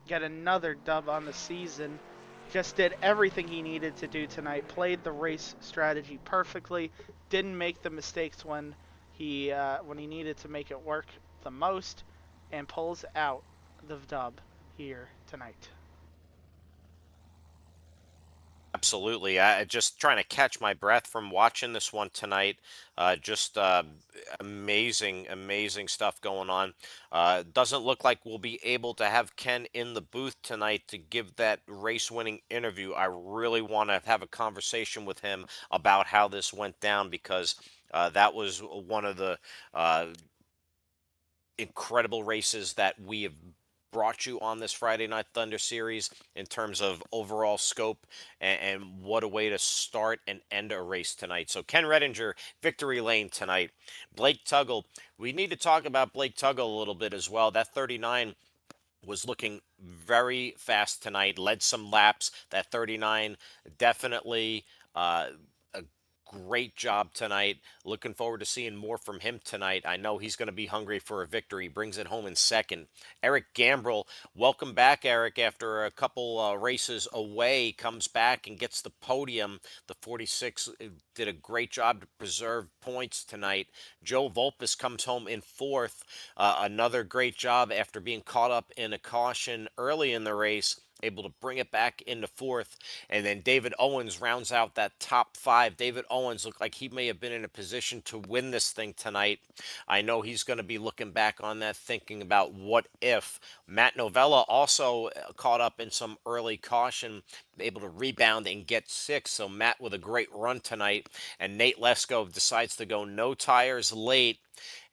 Get another dub on the season. Just did everything he needed to do tonight. Played the race strategy perfectly. Didn't make the mistakes when he needed to make it work the most, and pulls out the dub here tonight. Absolutely. I just trying to catch my breath from watching this one tonight. Just amazing, amazing stuff going on. Doesn't look like we'll be able to have Ken in the booth tonight to give that race-winning interview. I really want to have a conversation with him about how this went down because that was one of the uh, incredible races that we have brought you on this Friday Night Thunder series in terms of overall scope and what a way to start and end a race tonight. So Ken Redinger, victory lane tonight. Blake Tuggle, we need to talk about Blake Tuggle a little bit as well. That 39 was looking very fast tonight, led some laps. That 39 definitely a great job tonight. Looking forward to seeing more from him tonight. I know he's going to be hungry for a victory. Brings it home in second. Eric Gambrell, welcome back, Eric. After a couple races away, comes back and gets the podium. The 46 did a great job to preserve points tonight. Joe Volpus comes home in fourth. Another great job after being caught up in a caution early in the race, able to bring it back into fourth. And then David Owens rounds out that top five. David Owens looked like he may have been in a position to win this thing tonight. I know he's going to be looking back on that, thinking about what if. Matt Novella also caught up in some early caution, able to rebound and get six. So Matt with a great run tonight. And Nate Lesko decides to go no tires late.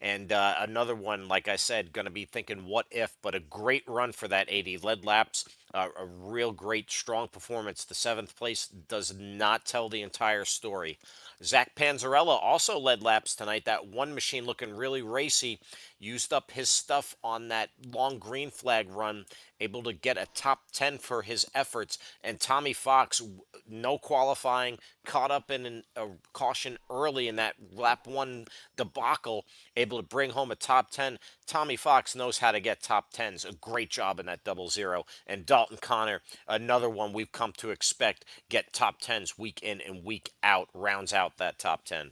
And another one, like I said, going to be thinking what if, but a great run for that 80. Led laps, a real great, strong performance. The seventh place does not tell the entire story. Zach Panzarella also led laps tonight. That one machine looking really racy, used up his stuff on that long green flag run, able to get a top 10 for his efforts. And Tommy Fox, no qualifying, caught up in a caution early in that lap one debacle, able to bring home a top 10. Tommy Fox knows how to get top 10s. A great job in that 00. And Dalton Connor, another one we've come to expect, get top 10s week in and week out, rounds out that top 10.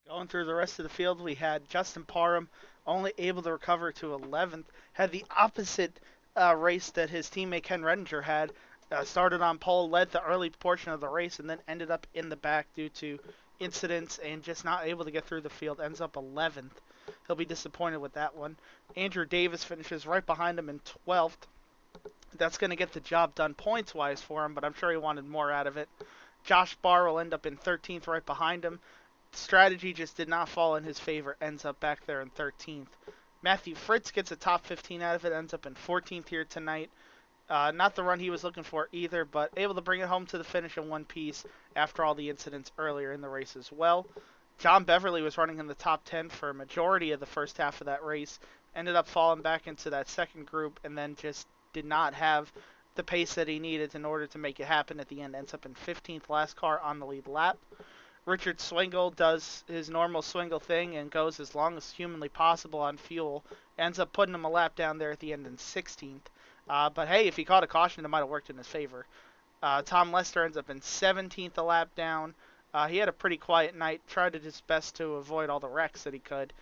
Going through the rest of the field, we had Justin Parham only able to recover to 11th. Had the opposite race that his teammate Ken Redinger had. Started on pole, led the early portion of the race, and then ended up in the back due to incidents and just not able to get through the field. Ends up 11th. He'll be disappointed with that one. Andrew Davis finishes right behind him in 12th. That's going to get the job done points-wise for him, but I'm sure he wanted more out of it. Josh Barr will end up in 13th right behind him. Strategy just did not fall in his favor, ends up back there in 13th. Matthew Fritz gets a top 15 out of it, ends up in 14th here tonight. Not the run he was looking for either, but able to bring it home to the finish in one piece after all the incidents earlier in the race as well. John Beverly was running in the top 10 for a majority of the first half of that race, ended up falling back into that second group, and then just did not have the pace that he needed in order to make it happen at the end. Ends up in 15th, last car on the lead lap. Richard Swingle does his normal Swingle thing and goes as long as humanly possible on fuel. Ends up putting him a lap down there at the end in 16th. But hey, if he caught a caution, it might have worked in his favor. Tom Lester ends up in 17th, a lap down. He had a pretty quiet night, tried his best to avoid all the wrecks that he could.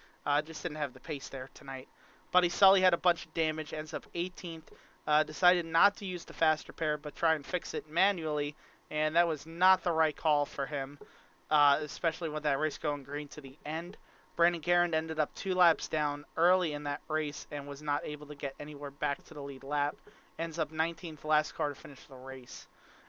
Just didn't have the pace there tonight. Buddy Sully had a bunch of damage, ends up 18th. Decided not to use the fast repair, but try and fix it manually, and that was not the right call for him, especially with that race going green to the end. Brandon Garand ended up 2 laps down early in that race and was not able to get anywhere back to the lead lap. Ends up 19th, last car to finish the race.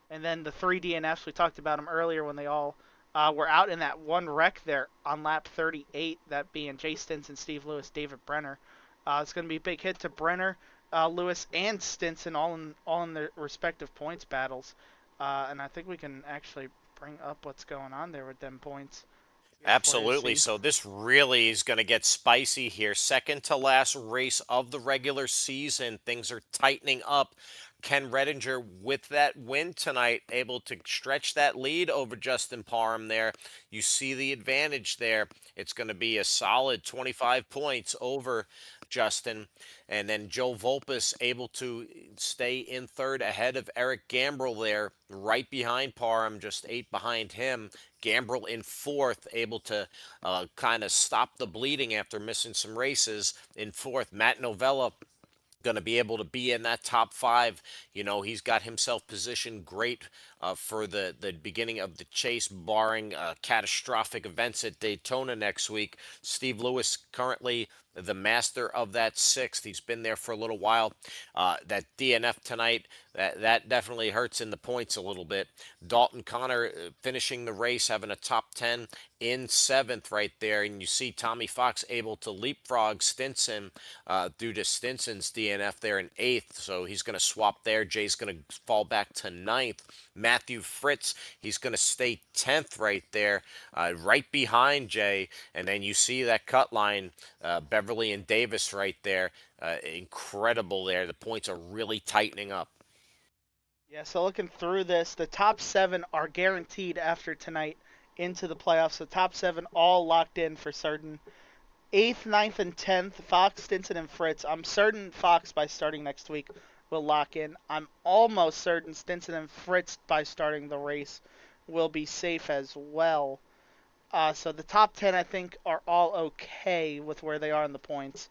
And then the 3 DNFs, we talked about them earlier when they all were out in that one wreck there on lap 38, that being Jay Stinson, Steve Lewis, David Brenner. It's going to be a big hit to Brenner. Lewis and Stinson all in their respective points battles, and I think we can actually bring up what's going on there with them points here for you to Absolutely. see. So this really is going to get spicy here. Second to last race of the regular season. Things are tightening up. Ken Redinger, with that win tonight, able to stretch that lead over Justin Parham there. You see the advantage there. It's going to be a solid 25 points over Justin. And then Joe Volpus able to stay in third ahead of Eric Gambrell there, right behind Parham, just 8 behind him. Gambrell in fourth, able to kind of stop the bleeding after missing some races in fourth. Matt Novella going to be able to be in that top 5. You know, he's got himself positioned great for the beginning of the chase, barring catastrophic events at Daytona next week. Steve Lewis currently the master of that 6th. He's been there for a little while. That DNF tonight, that definitely hurts in the points a little bit. Dalton Connor finishing the race, having a top 10 in 7th right there. And you see Tommy Fox able to leapfrog Stinson due to Stinson's DNF there in 8th. So he's going to swap there. Jay's going to fall back to 9th. Matthew Fritz, he's going to stay 10th right there, right behind Jay. And then you see that cut line, Beverly and Davis right there. Incredible there. The points are really tightening up. Yeah, so looking through this, the top 7 are guaranteed after tonight into the playoffs. The top 7 all locked in for certain. 8th, 9th, and 10th, Fox, Stinson, and Fritz. I'm certain Fox by starting next week will lock in. I'm almost certain Stinson and Fritz by starting the race will be safe as well. So the top 10, I think, are all okay with where they are in the points.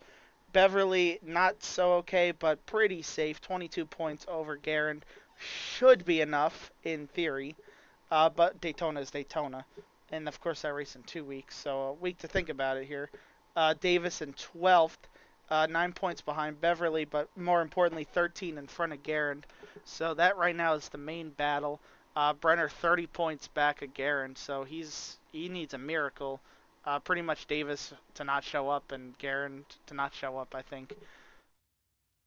Beverly, not so okay, but pretty safe. 22 points over Garand. Should be enough, in theory. But Daytona is Daytona. And, of course, that race in 2 weeks. So a week to think about it here. Davis in 12th. 9 points behind Beverly, but more importantly, 13 in front of Garand. So that right now is the main battle. Brenner 30 points back of Garand, so he needs a miracle. Pretty much Davis to not show up and Garand to not show up, I think,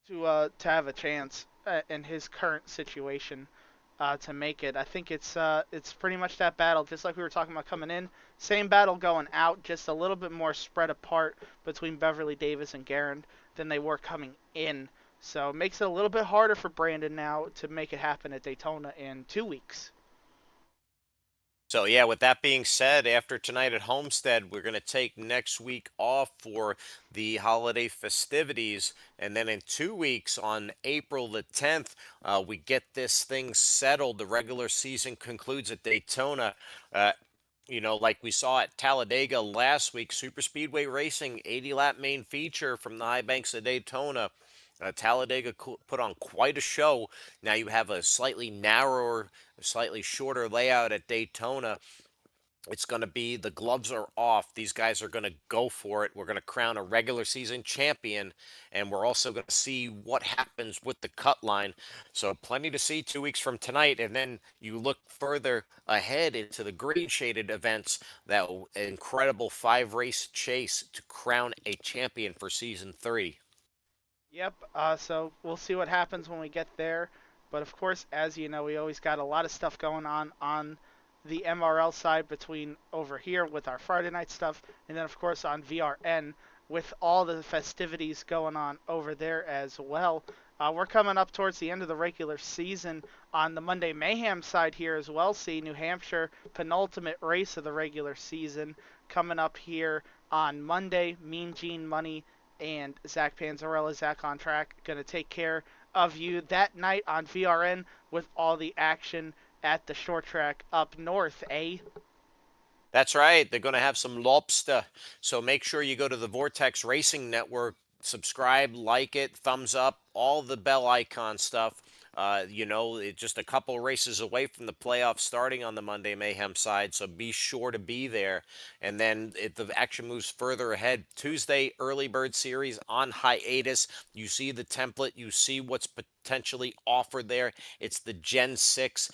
to have a chance in his current situation to make it. I think it's pretty much that battle, just like we were talking about coming in. Same battle going out, just a little bit more spread apart between Beverly, Davis, and Garand than they were coming in. So it makes it a little bit harder for Brandon now to make it happen at Daytona in 2 weeks. So, yeah, with that being said, after tonight at Homestead, we're going to take next week off for the holiday festivities. And then in 2 weeks, on April the 10th, we get this thing settled. The regular season concludes at Daytona. You know, like we saw at Talladega last week, super speedway racing, 80 lap main feature from the high banks of Daytona. Talladega put on quite a show. Now you have a slightly narrower, slightly shorter layout at Daytona. It's going to be, the gloves are off. These guys are going to go for it. We're going to crown a regular season champion, and we're also going to see what happens with the cut line. So plenty to see 2 weeks from tonight. And then you look further ahead into the green shaded events, that incredible 5-race chase to crown a champion for season 3. Yep. So we'll see what happens when we get there. But of course, as you know, we always got a lot of stuff going on the MRL side between over here with our Friday night stuff, and then of course on VRN with all the festivities going on over there as well. We're coming up towards the end of the regular season on the Monday Mayhem side here as well. See New Hampshire, penultimate race of the regular season coming up here on Monday. Mean Gene Money and Zach Panzarella, Zach on Track, going to take care of you that night on VRN with all the action at the short track up north, eh? That's right. They're going to have some lobster. So make sure you go to the Vortex Racing Network, subscribe, like it, thumbs up, all the bell icon stuff. You know, it's just a couple races away from the playoffs starting on the Monday Mayhem side, so be sure to be there. And then if the action moves further ahead, Tuesday Early Bird Series on hiatus. You see the template, you see what's potentially offered there. It's the Gen 6.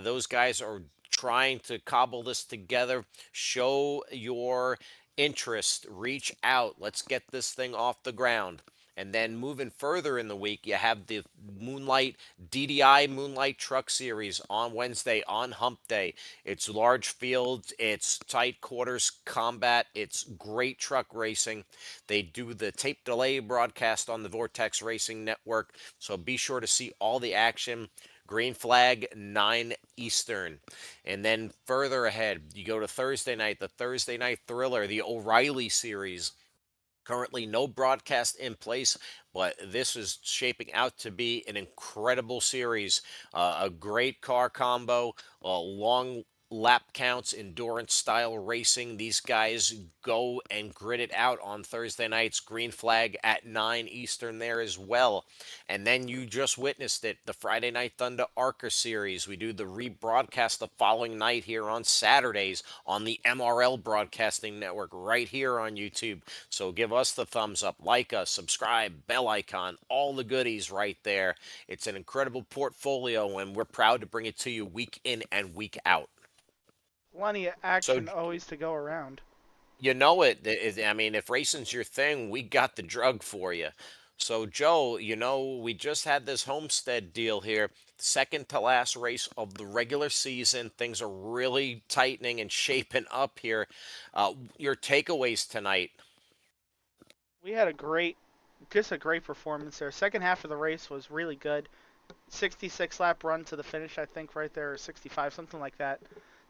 Those guys are trying to cobble this together. Show your interest, reach out. Let's get this thing off the ground. And then moving further in the week, you have the Moonlight DDI Moonlight Truck Series on Wednesday on Hump Day. It's large fields, it's tight quarters combat, it's great truck racing. They do the tape delay broadcast on the Vortex Racing Network, so be sure to see all the action. Green flag, 9 Eastern. And then further ahead, you go to Thursday night, the Thursday Night Thriller, the O'Reilly Series. Currently, no broadcast in place, but this is shaping out to be an incredible series. A great car combo, long lap counts, endurance style racing. These guys go and grit it out on Thursday nights. Green flag at 9 Eastern there as well. And then you just witnessed it, the Friday Night Thunder ARCA series. We do the rebroadcast the following night here on Saturdays on the MRL Broadcasting Network right here on YouTube. So give us the thumbs up, like us, subscribe, bell icon, all the goodies right there. It's an incredible portfolio, and we're proud to bring it to you week in and week out. Plenty of So action always to go around. you know it. I mean, if racing's your thing, we got the drug for you. So, Joe, we just had this Homestead deal here. Second to last race of the regular season. Things are really tightening and shaping up here. Your takeaways tonight? We had just a great performance there. Second half of the race was really good. 66 lap run to the finish, I think, right there, or 65, something like that.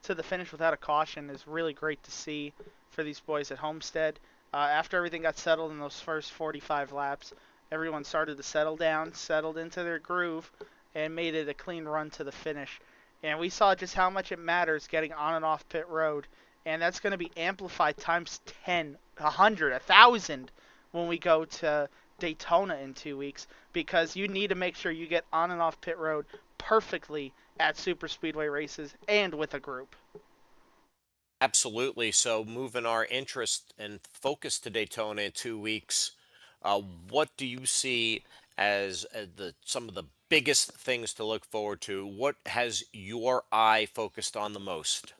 To the finish without a caution is really great to see for these boys at Homestead. After everything got settled in those first 45 laps, everyone started to settle down, settled into their groove, and made it a clean run to the finish. And we saw just how much it matters getting on and off pit road. And that's going to be amplified times 10, 100, 1,000 when we go to Daytona in 2 weeks, because you need to make sure you get on and off pit road perfectly at super speedway races and with a group. Absolutely. So, moving our interest and focus to Daytona in 2 weeks, what do you see as the some of the biggest things to look forward to? What has your eye focused on the most?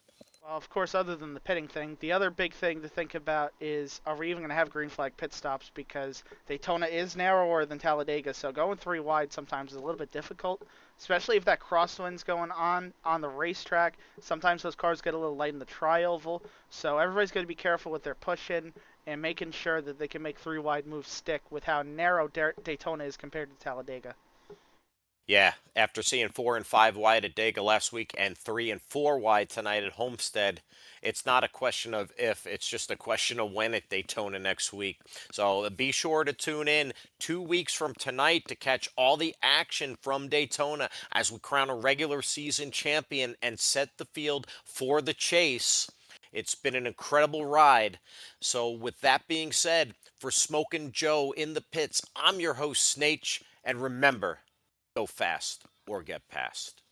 Well, of course, other than the pitting thing, the other big thing to think about is, are we even going to have green flag pit stops? Because Daytona is narrower than Talladega, so going 3 wide sometimes is a little bit difficult, especially if that crosswind's going on the racetrack. Sometimes those cars get a little light in the tri-oval, so everybody's going to be careful with their push-in and making sure that they can make 3 wide moves stick with how narrow Daytona is compared to Talladega. Yeah, after seeing 4 and 5 wide at Dega last week and 3 and 4 wide tonight at Homestead, it's not a question of if, it's just a question of when at Daytona next week. So be sure to tune in 2 weeks from tonight to catch all the action from Daytona as we crown a regular season champion and set the field for the chase. It's been an incredible ride. So with that being said, for Smokin' Joe in the pits, I'm your host, Snake, and remember, go fast or get past.